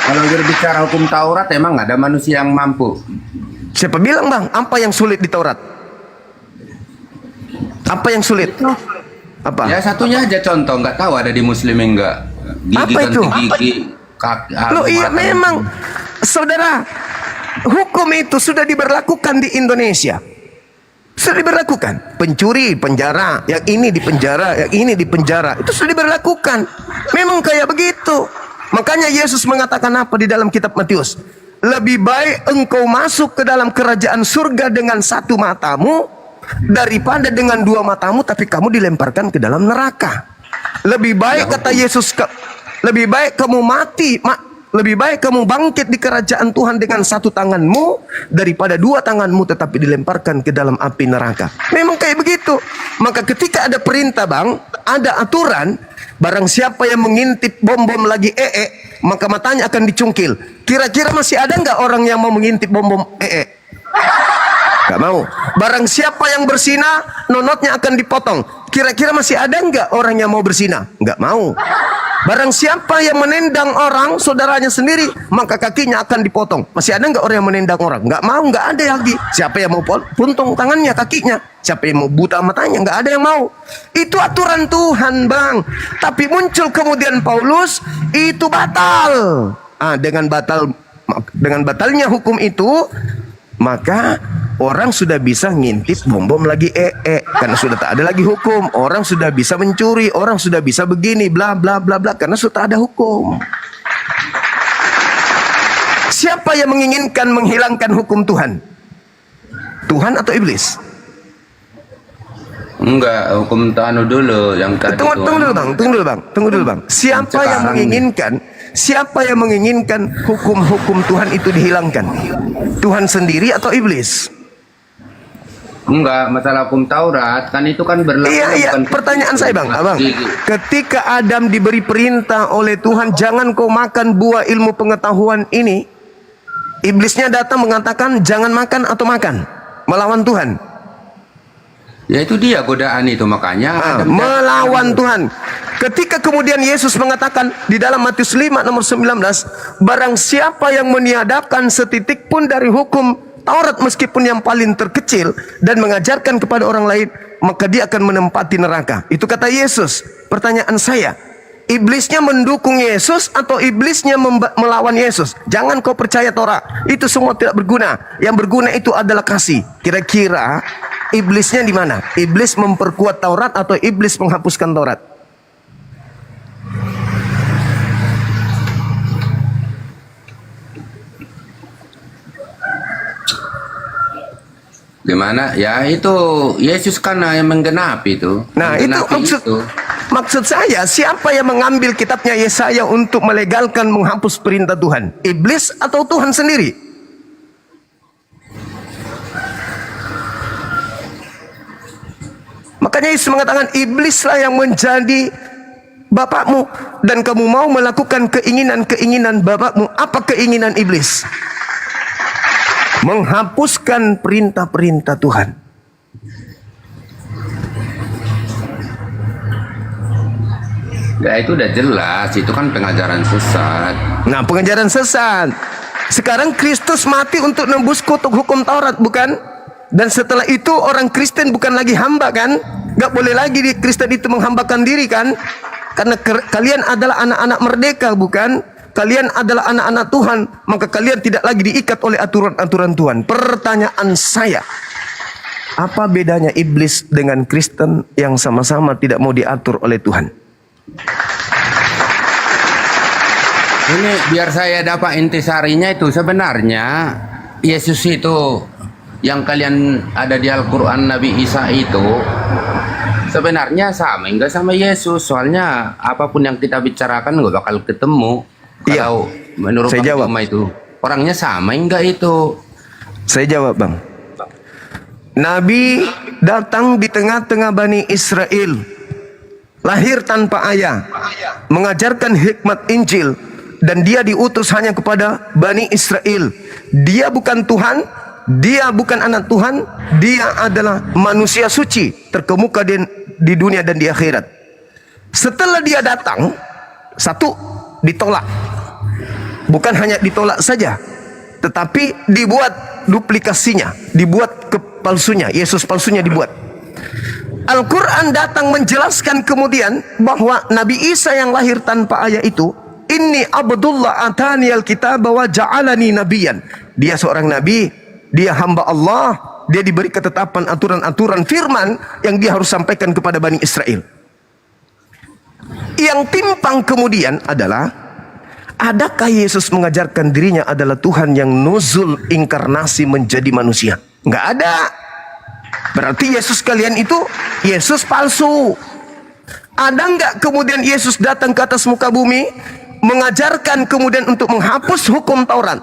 Kalau berbicara hukum Taurat, emang nggak ada manusia yang mampu. Siapa bilang, Bang? Apa yang sulit di Taurat? Apa yang sulit? Apa? Ya satunya aja contoh, nggak tahu ada di Muslim enggak. Gigi Apa itu? Gigi, kaki, Loh iya memang, saudara, hukum itu sudah diberlakukan di Indonesia. Sudah diberlakukan. Pencuri penjara, yang ini di penjara, yang ini di penjara. Itu sudah diberlakukan. Memang kayak begitu. Makanya Yesus mengatakan apa di dalam kitab Matius? Lebih baik engkau masuk ke dalam kerajaan surga dengan satu matamu daripada dengan dua matamu tapi kamu dilemparkan ke dalam neraka. Lebih baik, kata Yesus, lebih baik kamu mati Lebih baik kamu bangkit di kerajaan Tuhan dengan satu tanganmu daripada dua tanganmu tetapi dilemparkan ke dalam api neraka. Memang kayak begitu. Maka ketika ada perintah bang, ada aturan, barang siapa yang mengintip bom-bom lagi maka matanya akan dicungkil. Kira-kira masih ada nggak orang yang mau mengintip bom-bom Gak mau. Barang siapa yang berzina, nonotnya akan dipotong. Kira-kira masih ada nggak orang yang mau berzina? Nggak mau. Barang siapa yang menendang orang, saudaranya sendiri, maka kakinya akan dipotong. Masih ada nggak orang yang menendang orang? Nggak mau, nggak ada lagi. Siapa yang mau puntung tangannya, kakinya? Siapa yang mau buta matanya? Nggak ada yang mau. Itu aturan Tuhan, bang. Tapi muncul kemudian Paulus, itu batal. Dengan batalnya hukum itu, maka orang sudah bisa ngintip bom-bom lagi karena sudah tak ada lagi hukum. Orang sudah bisa mencuri, orang sudah bisa begini bla bla bla bla karena sudah ada hukum. Siapa yang menginginkan menghilangkan hukum Tuhan? Tuhan atau iblis? Enggak, hukum Tuhan dulu yang tadi. Tunggu dulu bang. Siapa yang menginginkan hukum-hukum Tuhan itu dihilangkan? Tuhan sendiri atau iblis? Enggak, masalah hukum Taurat kan itu kan berlaku. Iya. Pertanyaan saya bang, ketika Adam diberi perintah oleh Tuhan, jangan kau makan buah ilmu pengetahuan ini, iblisnya datang mengatakan jangan makan atau makan, melawan Tuhan. Ya itu dia godaan itu, makanya melawan Tuhan. Ketika kemudian Yesus mengatakan di dalam Matius 5 nomor 19, barang siapa yang meniadakan setitik pun dari hukum Taurat meskipun yang paling terkecil dan mengajarkan kepada orang lain, maka dia akan menempati neraka. Itu kata Yesus. Pertanyaan saya, iblisnya mendukung Yesus atau iblisnya melawan Yesus? Jangan kau percaya Taurat, itu semua tidak berguna. Yang berguna itu adalah kasih. Kira-kira iblisnya di mana? Iblis memperkuat Taurat atau iblis menghapuskan Taurat? Gimana? Ya itu Yesus kan yang menggenapi itu. Nah, itu maksud saya, siapa yang mengambil kitabnya Yesaya untuk melegalkan menghapus perintah Tuhan? Iblis atau Tuhan sendiri? Makanya Yesus mengatakan iblislah yang menjadi bapakmu dan kamu mau melakukan keinginan-keinginan bapakmu. Apa keinginan iblis? Menghapuskan perintah-perintah Tuhan. Ya itu udah jelas, itu kan pengajaran sesat. Nah, pengajaran sesat. Sekarang Kristus mati untuk nembus kutuk hukum Taurat, bukan? Dan setelah itu orang Kristen bukan lagi hamba, kan? Gak boleh lagi di Kristen itu menghambakan diri, kan? Karena kalian adalah anak-anak merdeka, bukan? Kalian adalah anak-anak Tuhan, maka kalian tidak lagi diikat oleh aturan-aturan Tuhan. Pertanyaan saya, apa bedanya iblis dengan Kristen yang sama-sama tidak mau diatur oleh Tuhan? Ini biar saya dapat intisarinya itu, sebenarnya Yesus itu yang kalian ada di Al-Quran, Nabi Isa itu sebenarnya sama enggak sama Yesus. Soalnya apapun yang kita bicarakan nggak bakal ketemu. Kalau menurut saya jawab itu orangnya sama enggak itu? Saya jawab bang. Nabi datang di tengah-tengah Bani Israel, lahir tanpa ayah, mengajarkan hikmat Injil, dan dia diutus hanya kepada Bani Israel. Dia bukan Tuhan, dia bukan anak Tuhan, dia adalah manusia suci terkemuka di dunia dan di akhirat. Setelah dia datang, satu, ditolak. Bukan hanya ditolak saja, tetapi dibuat duplikasinya, dibuat kepalsunya, Yesus palsunya dibuat. Al-Quran datang menjelaskan kemudian bahwa Nabi Isa yang lahir tanpa ayah itu, inni abdullah atani al-kitab wa ja'alani nabiyan. Dia seorang nabi, dia hamba Allah, dia diberi ketetapan aturan-aturan firman yang dia harus sampaikan kepada Bani Israel. Yang timpang kemudian adalah, adakah Yesus mengajarkan dirinya adalah Tuhan yang nuzul inkarnasi menjadi manusia? Nggak ada. Berarti Yesus kalian itu Yesus palsu. Ada nggak kemudian Yesus datang ke atas muka bumi, mengajarkan kemudian untuk menghapus hukum Taurat.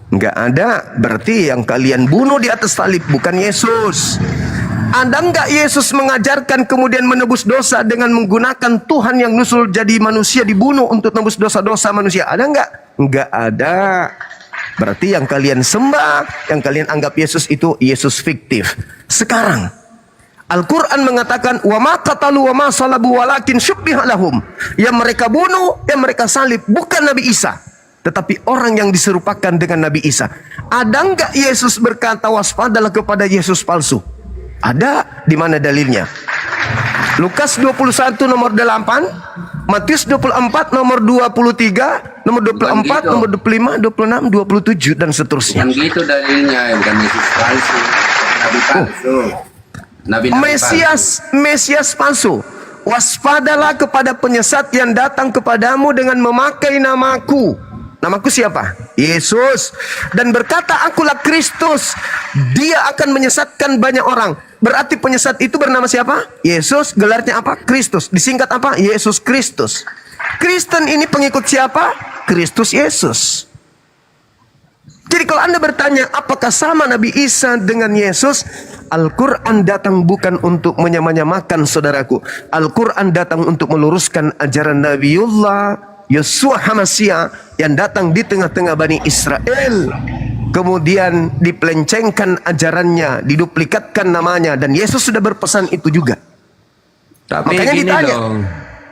Enggak ada. Berarti yang kalian bunuh di atas salib bukan Yesus. Ada enggak Yesus mengajarkan kemudian menebus dosa dengan menggunakan Tuhan yang nusul jadi manusia dibunuh untuk menebus dosa-dosa manusia? Ada enggak? Enggak ada. Berarti yang kalian sembah, yang kalian anggap Yesus itu Yesus fiktif. Sekarang Al-Quran mengatakan wa ma qatalu wa ma salabu walakin syubbiha lahum. Yang mereka bunuh, yang mereka salib bukan Nabi Isa, tetapi orang yang diserupakan dengan Nabi Isa. Ada enggak Yesus berkata waspadalah kepada Yesus palsu? Ada. Di mana dalilnya? Lukas 21 nomor 8, Matius 24 nomor 23, nomor 24, gitu. nomor 25, 26, 27 dan seterusnya. Yang gitu dalilnya, bukan Yesus palsu, Nabi palsu. Nabi Mesias palsu. Waspadalah kepada penyesat yang datang kepadamu dengan memakai namaku. Namaku siapa? Yesus. Dan berkata, akulah Kristus. Dia akan menyesatkan banyak orang. Berarti penyesat itu bernama siapa? Yesus. Gelarnya apa? Kristus. Disingkat apa? Yesus Kristus. Kristen ini pengikut siapa? Kristus Yesus. Jadi kalau Anda bertanya apakah sama Nabi Isa dengan Yesus, Al-Quran datang bukan untuk menyamanyamakan saudaraku. Al-Quran datang untuk meluruskan ajaran Nabiullah Yeshua Hamasya yang datang di tengah-tengah Bani Israel. Kemudian dipelencengkan ajarannya, diduplikatkan namanya, dan Yesus sudah berpesan itu juga. Tapi makanya gini ditanya, dong,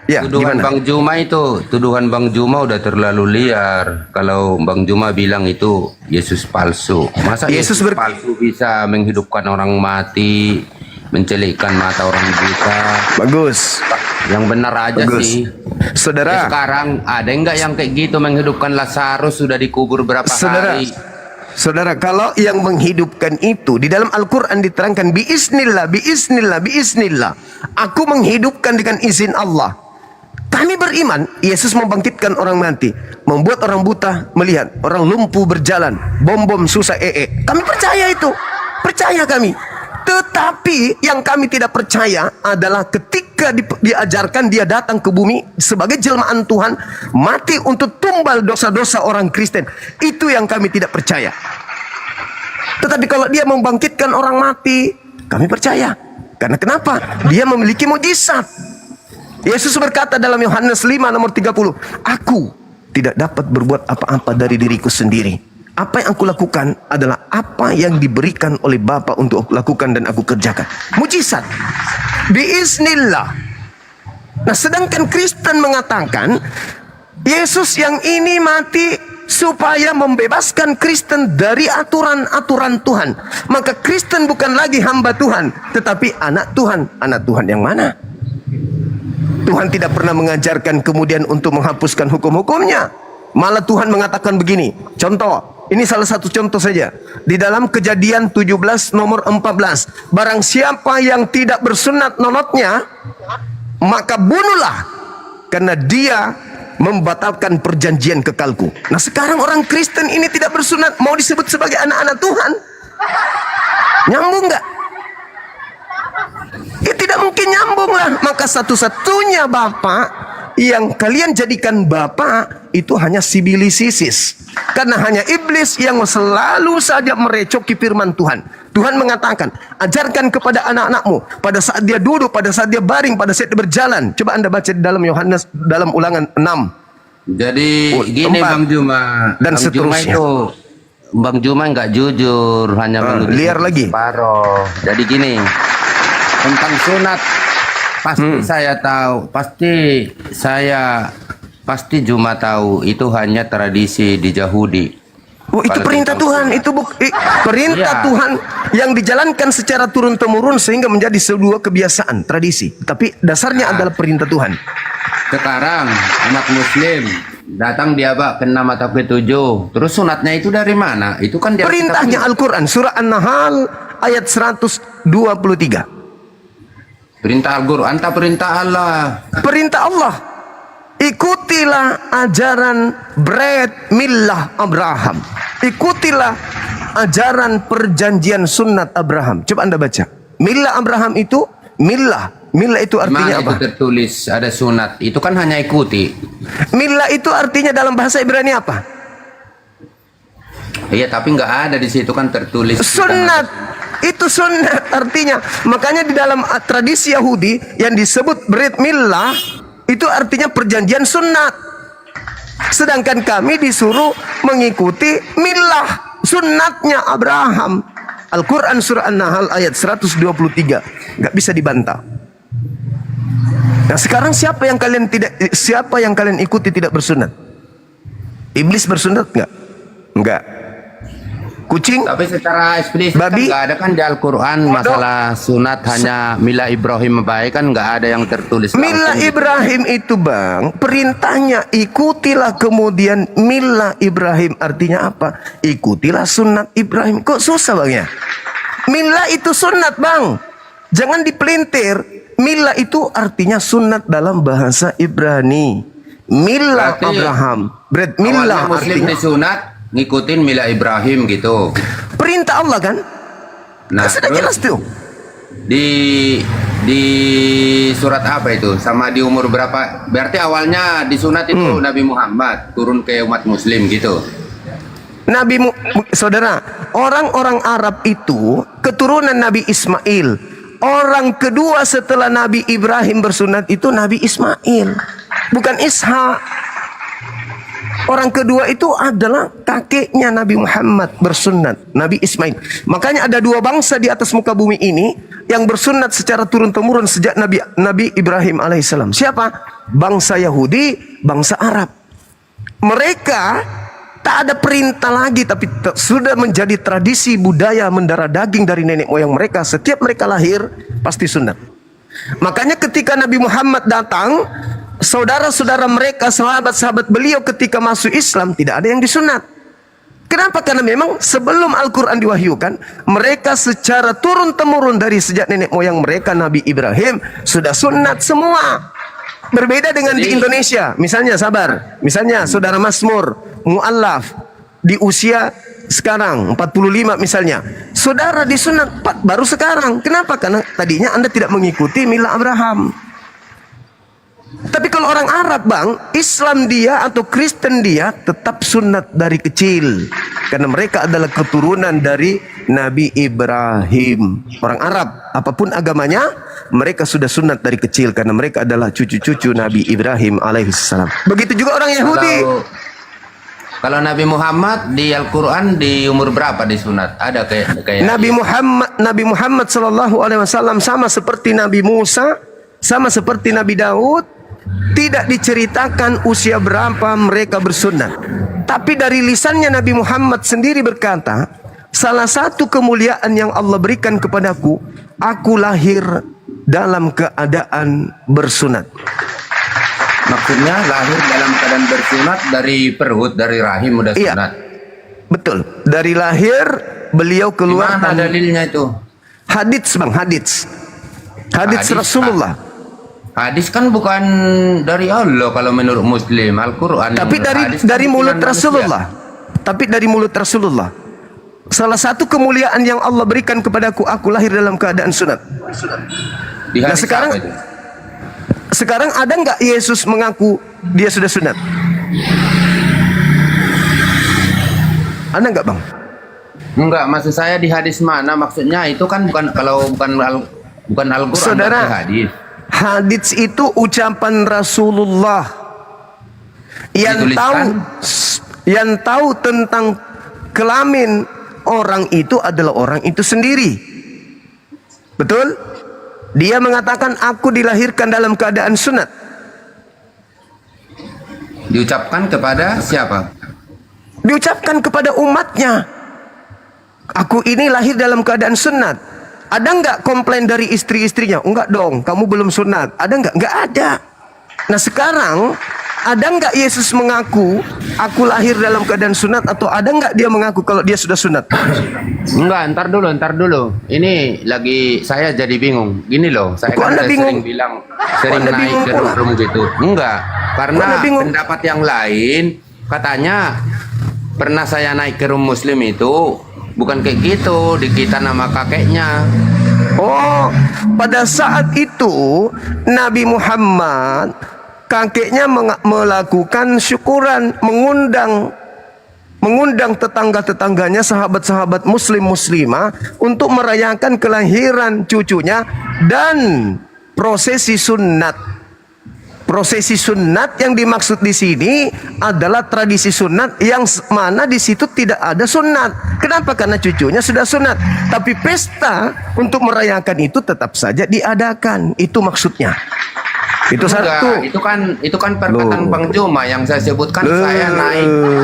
ya, tuduhan gimana? Bang Juma itu, tuduhan Bang Juma udah terlalu liar. Kalau Bang Juma bilang itu Yesus palsu, masa Yesus palsu bisa menghidupkan orang mati, mencelikkan mata orang buta? Bagus. Yang benar aja Bagus. sih. Saudara, sekarang ada enggak yang kayak gitu menghidupkan Lazarus sudah dikubur berapa hari? Saudara, kalau yang menghidupkan itu di dalam Al-Quran diterangkan biiznillah, biiznillah, biiznillah. Aku menghidupkan dengan izin Allah. Kami beriman Yesus membangkitkan orang mati, membuat orang buta melihat, orang lumpuh berjalan, bom susah Kami percaya itu. Percaya kami. Tetapi yang kami tidak percaya adalah ketika diajarkan dia datang ke bumi sebagai jelmaan Tuhan, mati untuk tumbal dosa-dosa orang Kristen. Itu yang kami tidak percaya. Tetapi kalau dia membangkitkan orang mati, kami percaya. Karena kenapa? Dia memiliki mukjizat. Yesus berkata dalam Yohanes 5 nomor 30, aku tidak dapat berbuat apa-apa dari diriku sendiri. Apa yang aku lakukan adalah apa yang diberikan oleh Bapa untuk aku lakukan dan aku kerjakan. Mujizat. Biiznillah. Nah, sedangkan Kristen mengatakan Yesus yang ini mati supaya membebaskan Kristen dari aturan-aturan Tuhan. Maka Kristen bukan lagi hamba Tuhan, tetapi anak Tuhan. Anak Tuhan yang mana? Tuhan tidak pernah mengajarkan kemudian untuk menghapuskan hukum-hukumnya. Malah Tuhan mengatakan begini. Contoh. Ini salah satu contoh saja. Di dalam Kejadian 17 nomor 14. Barang siapa yang tidak bersunat nonotnya, maka bunuhlah. Karena dia membatalkan perjanjian kekalku. Nah, sekarang orang Kristen ini tidak bersunat, mau disebut sebagai anak-anak Tuhan. Nyambung nggak? Ya tidak mungkin nyambung lah. Maka satu-satunya Bapak yang kalian jadikan Bapak itu hanya Sibilisisis. Karena hanya iblis yang selalu saja merecoki firman Tuhan. Tuhan mengatakan, ajarkan kepada anak-anakmu pada saat dia duduk, pada saat dia baring, pada saat dia berjalan. Coba Anda baca di dalam Yohanes, dalam Ulangan 6. Jadi gini 4, Bang Juma. Dan Bang seterusnya. Juma itu, Bang Juma nggak jujur, hanya menuduh liar lagi. separoh. Jadi gini, tentang sunat pasti saya tahu, pasti Juma tahu itu hanya tradisi di Yahudi. Oh, itu perintah Tuhan, itu perintah Tuhan yang dijalankan secara turun-temurun sehingga menjadi sebuah kebiasaan, tradisi. Tapi dasarnya adalah perintah Tuhan. Sekarang umat Muslim datang dia ke 6 atau ke-7. Terus sunatnya itu dari mana? Itu kan dia perintahnya Al-Quran, surah An-Nahl ayat 123. Perintah Al-Quran tak perintah Allah. Perintah Allah. Ikutilah ajaran Brit Millah Abraham. Ikutilah ajaran perjanjian sunnat Abraham. Coba Anda baca. Millah Abraham itu Millah itu artinya Mana itu apa? tertulis ada sunat? Itu kan hanya ikuti. Millah itu artinya dalam bahasa Ibrani apa? Iya, tapi nggak ada di situ kan tertulis. Sunnat. Itu sunnat artinya. Makanya di dalam tradisi Yahudi yang disebut Brit Millah itu artinya perjanjian sunnat. Sedangkan kami disuruh mengikuti millah, sunnatnya Abraham. Al-Quran surah An-Nahl ayat 123. Nggak bisa dibantah. Nah sekarang siapa yang kalian ikuti tidak bersunat? Iblis bersunat nggak? Nggak. Kucing? Tapi secara eksplisit kan Babi? nggak ada kan di Al-Quran masalah sunat hanya Mila Ibrahim baik kan nggak ada yang tertulis. Mila langsung. Ibrahim itu bang, perintahnya ikutilah, kemudian Mila Ibrahim artinya apa? Ikutilah sunat Ibrahim. Kok susah bang ya? Mila itu sunat bang, jangan dipelintir. Mila itu artinya sunat dalam bahasa Ibrani. Mila Berarti Abraham, Mila Awalnya Muslim artinya disunat ngikutin Mila Ibrahim gitu. perintah Allah kan? Nah, Sudah terus jelas tuh. di surat apa itu? Sama di umur berapa? Berarti awalnya disunat itu Nabi Muhammad turun ke umat Muslim gitu. Saudara, orang-orang Arab itu keturunan Nabi Ismail. Orang kedua setelah Nabi Ibrahim bersunat itu Nabi Ismail, bukan Ishak. Orang kedua itu adalah kakeknya Nabi Muhammad bersunat, Nabi Ismail. Makanya ada dua bangsa di atas muka bumi ini yang bersunat secara turun-temurun sejak Nabi Ibrahim alaihissalam. Siapa? Bangsa Yahudi, bangsa Arab. Mereka tak ada perintah lagi, tapi sudah menjadi tradisi budaya mendarah daging dari nenek moyang mereka. Setiap mereka lahir pasti sunat. Makanya ketika Nabi Muhammad datang, saudara-saudara mereka, sahabat-sahabat beliau ketika masuk Islam tidak ada yang disunat. Kenapa? Karena memang sebelum Al-Quran diwahyukan, mereka secara turun-temurun dari sejak nenek moyang mereka, Nabi Ibrahim, sudah sunat semua. Berbeda dengan di Indonesia. Misalnya misalnya saudara Masmur, mu'allaf, di usia sekarang 45 misalnya, saudara disunat baru sekarang. Kenapa? Karena tadinya Anda tidak mengikuti mila Abraham. Tapi kalau orang Arab bang, Islam dia atau Kristen dia tetap sunat dari kecil, karena mereka adalah keturunan dari Nabi Ibrahim. Orang Arab apapun agamanya, mereka sudah sunat dari kecil karena mereka adalah cucu-cucu Nabi Ibrahim alaihissalam. Begitu juga orang Yahudi. Kalau Nabi Muhammad di Al-Quran di umur berapa disunat? Ada kayak Nabi Muhammad sallallahu alaihi wasallam sama seperti Nabi Musa, sama seperti Nabi Daud, tidak diceritakan usia berapa mereka bersunat. Tapi dari lisannya Nabi Muhammad sendiri berkata, salah satu kemuliaan yang Allah berikan kepadaku, aku lahir dalam keadaan bersunat. Maksudnya lahir dalam keadaan bersunat, dari perut, dari rahim udah Iya, sunat. betul. Dari lahir beliau keluar. Mana dalilnya itu? Hadits bang, hadits Rasulullah. Hadis kan bukan dari Allah kalau menurut Muslim, Al-Quran. Tapi dari mulut Rasulullah. Tapi dari mulut Rasulullah. Salah satu kemuliaan yang Allah berikan kepadaku, aku lahir dalam keadaan sunat. Di hadis sekarang apa itu? Sekarang ada nggak Yesus mengaku dia sudah sunat? Ada nggak bang? Enggak, maksud saya di hadis mana? Maksudnya itu kan bukan Al-Quran, Saudara, hadis. hadits itu ucapan Rasulullah yang tahu tentang kelamin orang itu adalah orang itu sendiri. Betul? Dia mengatakan aku dilahirkan dalam keadaan sunat. Diucapkan kepada siapa? Diucapkan kepada umatnya. Aku ini lahir dalam keadaan sunat. Ada nggak komplain dari istri-istrinya? Enggak dong, kamu belum sunat. Ada nggak? Nggak ada. Nah sekarang, ada nggak Yesus mengaku aku lahir dalam keadaan sunat, atau ada nggak dia mengaku kalau dia sudah sunat? Enggak, ntar dulu. Ini lagi saya jadi bingung. Gini loh, saya Kok kan Anda udah bingung? sering Anda naik bingung ke pula? room gitu. Enggak, karena Anda bingung? pendapat yang lain katanya pernah saya naik ke room Muslim itu bukan kayak gitu, di kita nama kakeknya. Oh, pada saat itu Nabi Muhammad kakeknya melakukan syukuran, mengundang tetangga-tetangganya, sahabat-sahabat muslim muslimah untuk merayakan kelahiran cucunya dan prosesi sunat. Prosesi sunat yang dimaksud di sini adalah tradisi sunat yang mana di situ tidak ada sunat. Kenapa? Karena cucunya sudah sunat. Tapi pesta untuk merayakan itu tetap saja diadakan. Itu maksudnya. Itu satu. Itu kan perkataan Bang Juma yang saya sebutkan. Saya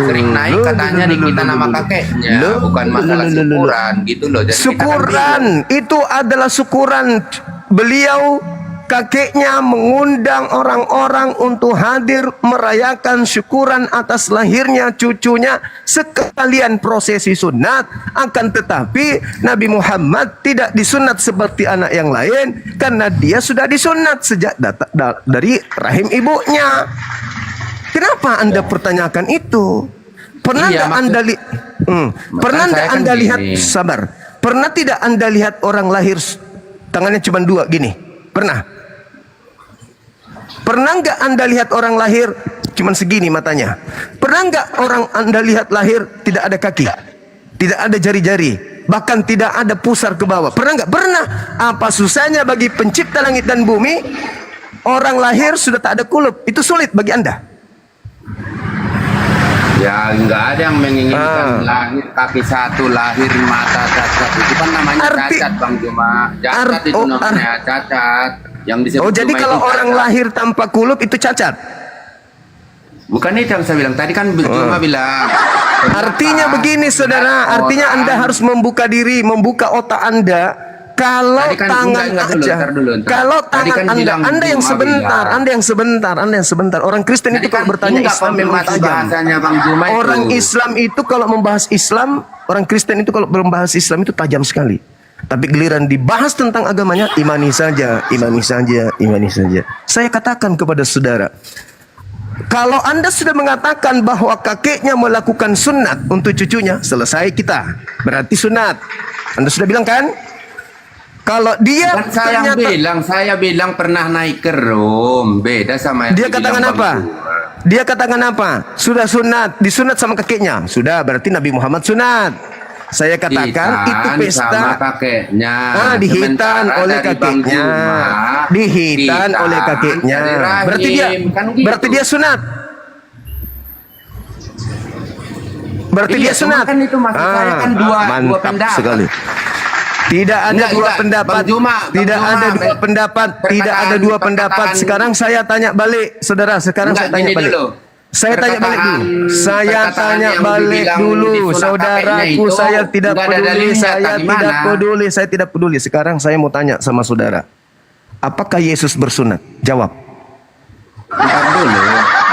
sering naik katanya di kita nama kakeknya, bukan masalah syukuran gitu loh. Jadi syukuran itu adalah syukuran. Beliau kakeknya mengundang orang-orang untuk hadir merayakan syukuran atas lahirnya cucunya sekalian prosesi sunat. Akan tetapi Nabi Muhammad tidak disunat seperti anak yang lain karena dia sudah disunat sejak dari rahim ibunya. Kenapa Anda pertanyakan itu? Pernah tidak Anda pernah tidak Anda lihat sabar? Pernah tidak Anda lihat orang lahir tangannya cuma dua gini? Pernah? Pernah nggak Anda lihat orang lahir cuman segini matanya? Pernah nggak orang Anda lihat lahir tidak ada kaki, tidak ada jari-jari, bahkan tidak ada pusar ke bawah? Pernah nggak? Pernah. Apa susahnya bagi pencipta langit dan bumi? Orang lahir sudah tak ada kulup. Itu sulit bagi Anda? Ya nggak ada yang menginginkan lahir kaki satu, lahir mata cacat. Itu kan namanya cacat Bang Juma. Cacat itu namanya cacat. Yang disebut jadi kalau orang lahir tanpa kulup itu cacat? Bukan itu yang saya bilang. Tadi kan Juma bilang. Artinya begini saudara. Artinya Anda harus membuka diri, membuka otak Anda. Kalau tangan kalau tangan Anda yang sebentar. Orang Kristen itu kalau bertanya Islam memang tajam. Orang Islam itu kalau membahas Islam, orang Kristen itu kalau membahas Islam itu tajam sekali. Tapi giliran dibahas tentang agamanya, imani saja. Saya katakan kepada saudara, kalau Anda sudah mengatakan bahwa kakeknya melakukan sunat untuk cucunya, selesai kita. Berarti sunat. Anda sudah bilang kan? Kalau dia saya bilang pernah naik ke Rom, beda sama yang dia katakan apa? Dia katakan apa? Sudah sunat, disunat sama kakeknya. Sudah, berarti Nabi Muhammad sunat. Saya katakan itu pesta sama kakeknya. Dihitan oleh kakeknya. Dihitan oleh kakeknya. Berarti dia sunat. Berarti dia sunat. Kan itu maksud saya kan dua pendapat sekali. Tidak ada dua pendapat. Tidak ada dua pendapat. Sekarang saya tanya balik, saudara. Sekarang saya tanya balik. Saya tanya balik dulu. Saudaraku, saya tidak peduli. Sekarang saya mau tanya sama saudara. Apakah Yesus bersunat? Jawab.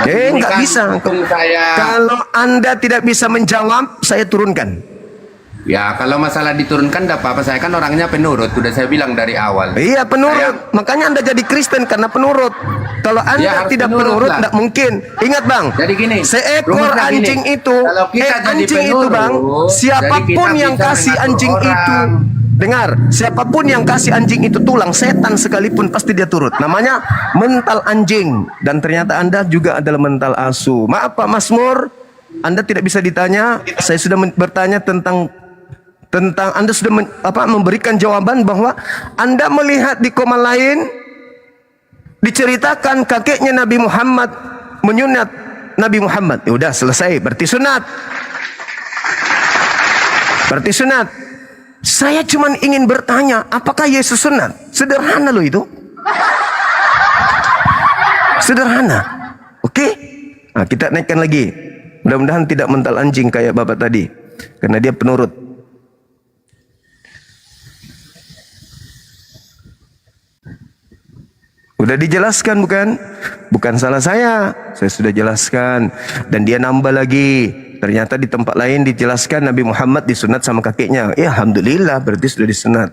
Enggak bisa. Kalau Anda tidak bisa menjawab, saya turunkan. Ya, kalau masalah diturunkan tidak apa-apa. Saya kan orangnya penurut. Sudah saya bilang dari awal. Iya, penurut. Makanya Anda jadi Kristen karena penurut. Kalau Anda tidak penurut, tidak mungkin. Ingat Bang, jadi gini, seekor anjing itu, Bang, siapapun yang kasih anjing itu, dengar, siapapun yang kasih anjing itu tulang, setan sekalipun pasti dia turut. Namanya mental anjing. Dan ternyata Anda juga adalah mental asu. Maaf Pak Masmur, Anda tidak bisa ditanya. Saya sudah bertanya tentang Anda sudah memberikan jawaban bahwa Anda melihat di koma lain diceritakan kakeknya Nabi Muhammad menyunat Nabi Muhammad. Ya udah selesai, berarti sunat. Saya cuma ingin bertanya, apakah Yesus sunat? Sederhana loh itu. Sederhana. Oke? Nah, kita naikkan lagi. Mudah-mudahan tidak mental anjing kayak Bapak tadi, karena dia penurut. Udah dijelaskan bukan? Bukan salah saya sudah jelaskan. Dan dia nambah lagi. Ternyata di tempat lain dijelaskan Nabi Muhammad disunat sama kakeknya. Ya alhamdulillah, berarti sudah disunat.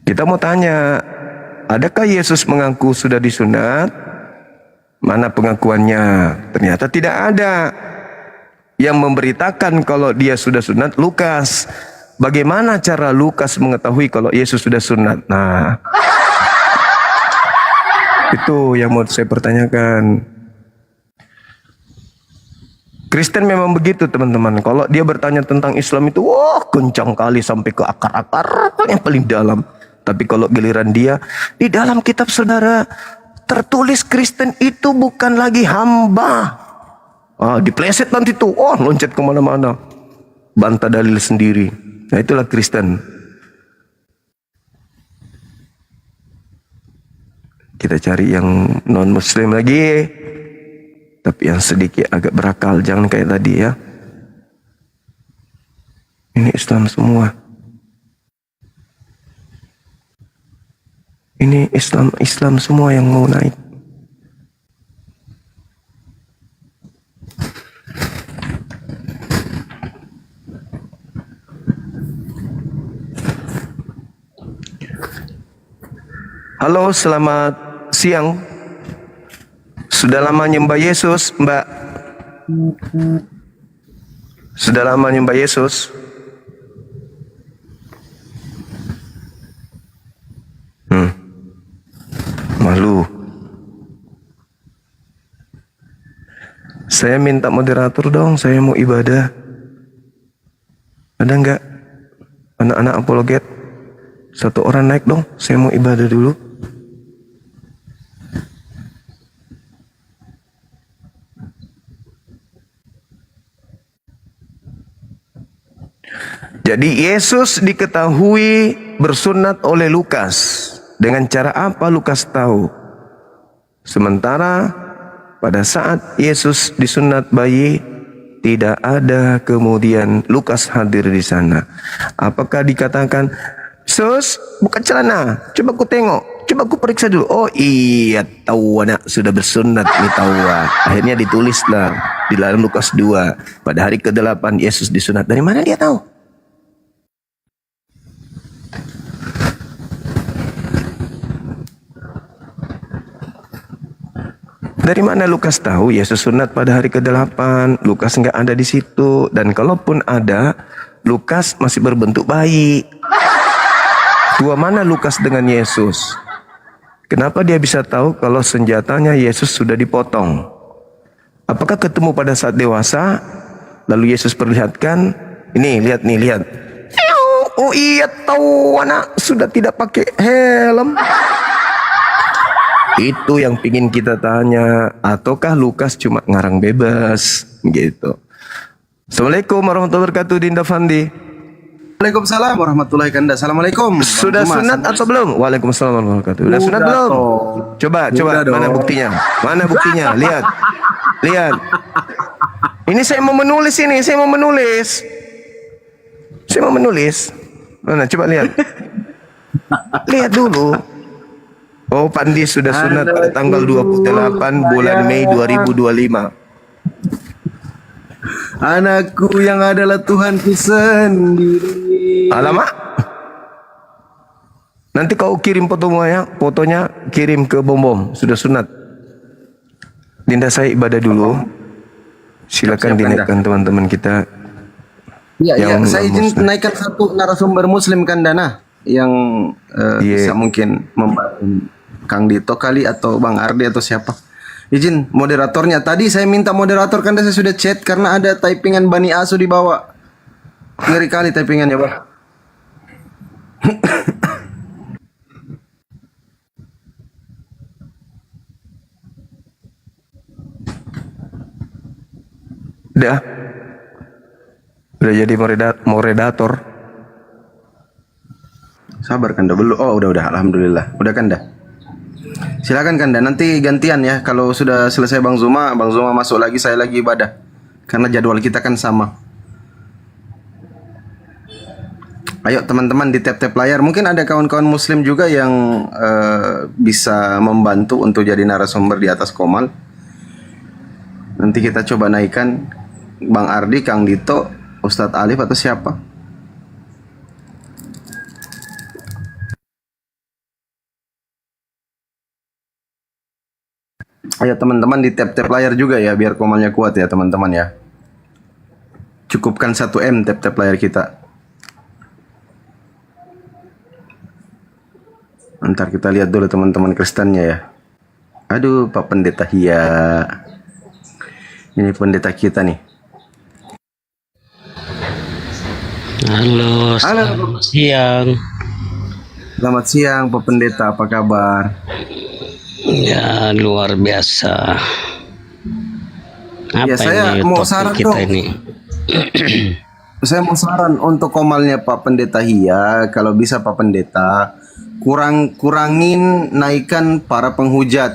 Kita mau tanya, adakah Yesus mengaku sudah disunat? Mana pengakuannya? Ternyata tidak ada. Yang memberitakan kalau dia sudah sunat Lukas. Bagaimana cara Lukas mengetahui kalau Yesus sudah sunat? Nah, itu yang mau saya pertanyakan. Kristen memang begitu teman-teman. Kalau dia bertanya tentang Islam itu, wah kencang kali sampai ke akar-akar yang paling dalam. Tapi kalau giliran dia, di dalam kitab saudara tertulis Kristen itu bukan lagi hamba. Dipleset nanti tuh, loncat kemana-mana. Bantah dalil sendiri. Nah itulah Kristen. Kita cari yang non-muslim lagi. Tapi yang sedikit agak berakal, jangan kayak tadi ya. Ini Islam semua. Ini Islam semua yang mau naik. Halo, selamat siang. Sudah lama nyembah Yesus, Mbak? Sudah lama nyembah Yesus? Malu. Saya minta moderator dong, saya mau ibadah. Ada nggak anak-anak apologet? Satu orang naik dong, saya mau ibadah dulu. Jadi Yesus diketahui bersunat oleh Lukas. Dengan cara apa Lukas tahu? Sementara pada saat Yesus disunat bayi, tidak ada kemudian Lukas hadir di sana. Apakah dikatakan, Sus, buka celana, coba ku tengok, coba ku periksa dulu. Oh iya, tahu anak sudah bersunat nih tahu. Akhirnya ditulislah di dalam Lukas 2. Pada hari ke-8 Yesus disunat. Dari mana dia tahu? Dari mana Lukas tahu Yesus sunat pada hari ke-8? Lukas nggak ada di situ. Dan kalaupun ada, Lukas masih berbentuk bayi. Tua mana Lukas dengan Yesus? Kenapa dia bisa tahu kalau senjatanya Yesus sudah dipotong? Apakah ketemu pada saat dewasa? Lalu Yesus perlihatkan, ini lihat nih, lihat. Oh iya tahu anak sudah tidak pakai helm. Itu yang pingin kita tanya. Ataukah Lukas cuma ngarang bebas gitu. Assalamualaikum warahmatullahi wabarakatuh, Dinda Fandi. Waalaikumsalam warahmatullahi wabarakatuh. Assalamualaikum. Sudah sunat atau belum? Waalaikumsalam warahmatullahi wabarakatuh. Sudah sunat belum? Coba mana buktinya? Mana buktinya? Lihat. Lihat. Ini saya mau menulis ini, saya mau menulis. Saya mau menulis. Mana coba lihat. Lihat dulu. Oh, Pandi sudah sunat pada tanggal 28 bulan Mei 2025. Anakku yang adalah Tuhanku sendiri. Alamak. Nanti kau kirim fotonya kirim ke Bom. Sudah sunat. Dinda, saya ibadah dulu. Silakan dinaikkan teman-teman kita. Ya, saya izin naikkan satu narasumber muslim kan Dana yang bisa mungkin membantu Kang Dito kali atau Bang Ardi atau siapa. Izin moderatornya. Tadi saya minta moderator kan saya sudah chat karena ada typingan Bani Asu di bawah. Ngeri kali typingannya, Bang. Udah jadi moderator. Sabar kan dah belum. Oh, udah. Alhamdulillah. Udah kan dah. Silakan Kanda, nanti gantian ya. Kalau sudah selesai Bang Zuma masuk lagi, saya lagi ibadah. Karena jadwal kita kan sama. Ayo teman-teman di tap-tap layar. Mungkin ada kawan-kawan muslim juga yang bisa membantu untuk jadi narasumber di atas Komal. Nanti kita coba naikkan Bang Ardi, Kang Dito, Ustadz Alif atau siapa. Ayo teman-teman di tap-tap layar juga ya, biar komalnya kuat ya teman-teman ya. cukupkan 1 M tap-tap layar kita. Ntar kita lihat dulu teman-teman Kristennya ya. Aduh, Pak Pendeta Hia. Ini pendeta kita nih. Halo, selamat siang. Selamat siang Pak Pendeta, apa kabar? Ya, luar biasa. Apa Ya, saya ini mau topik saran kita dong. ini? Saya mau saran untuk komalnya Pak Pendeta Hia, kalau bisa Pak Pendeta kurangin naikkan para penghujat.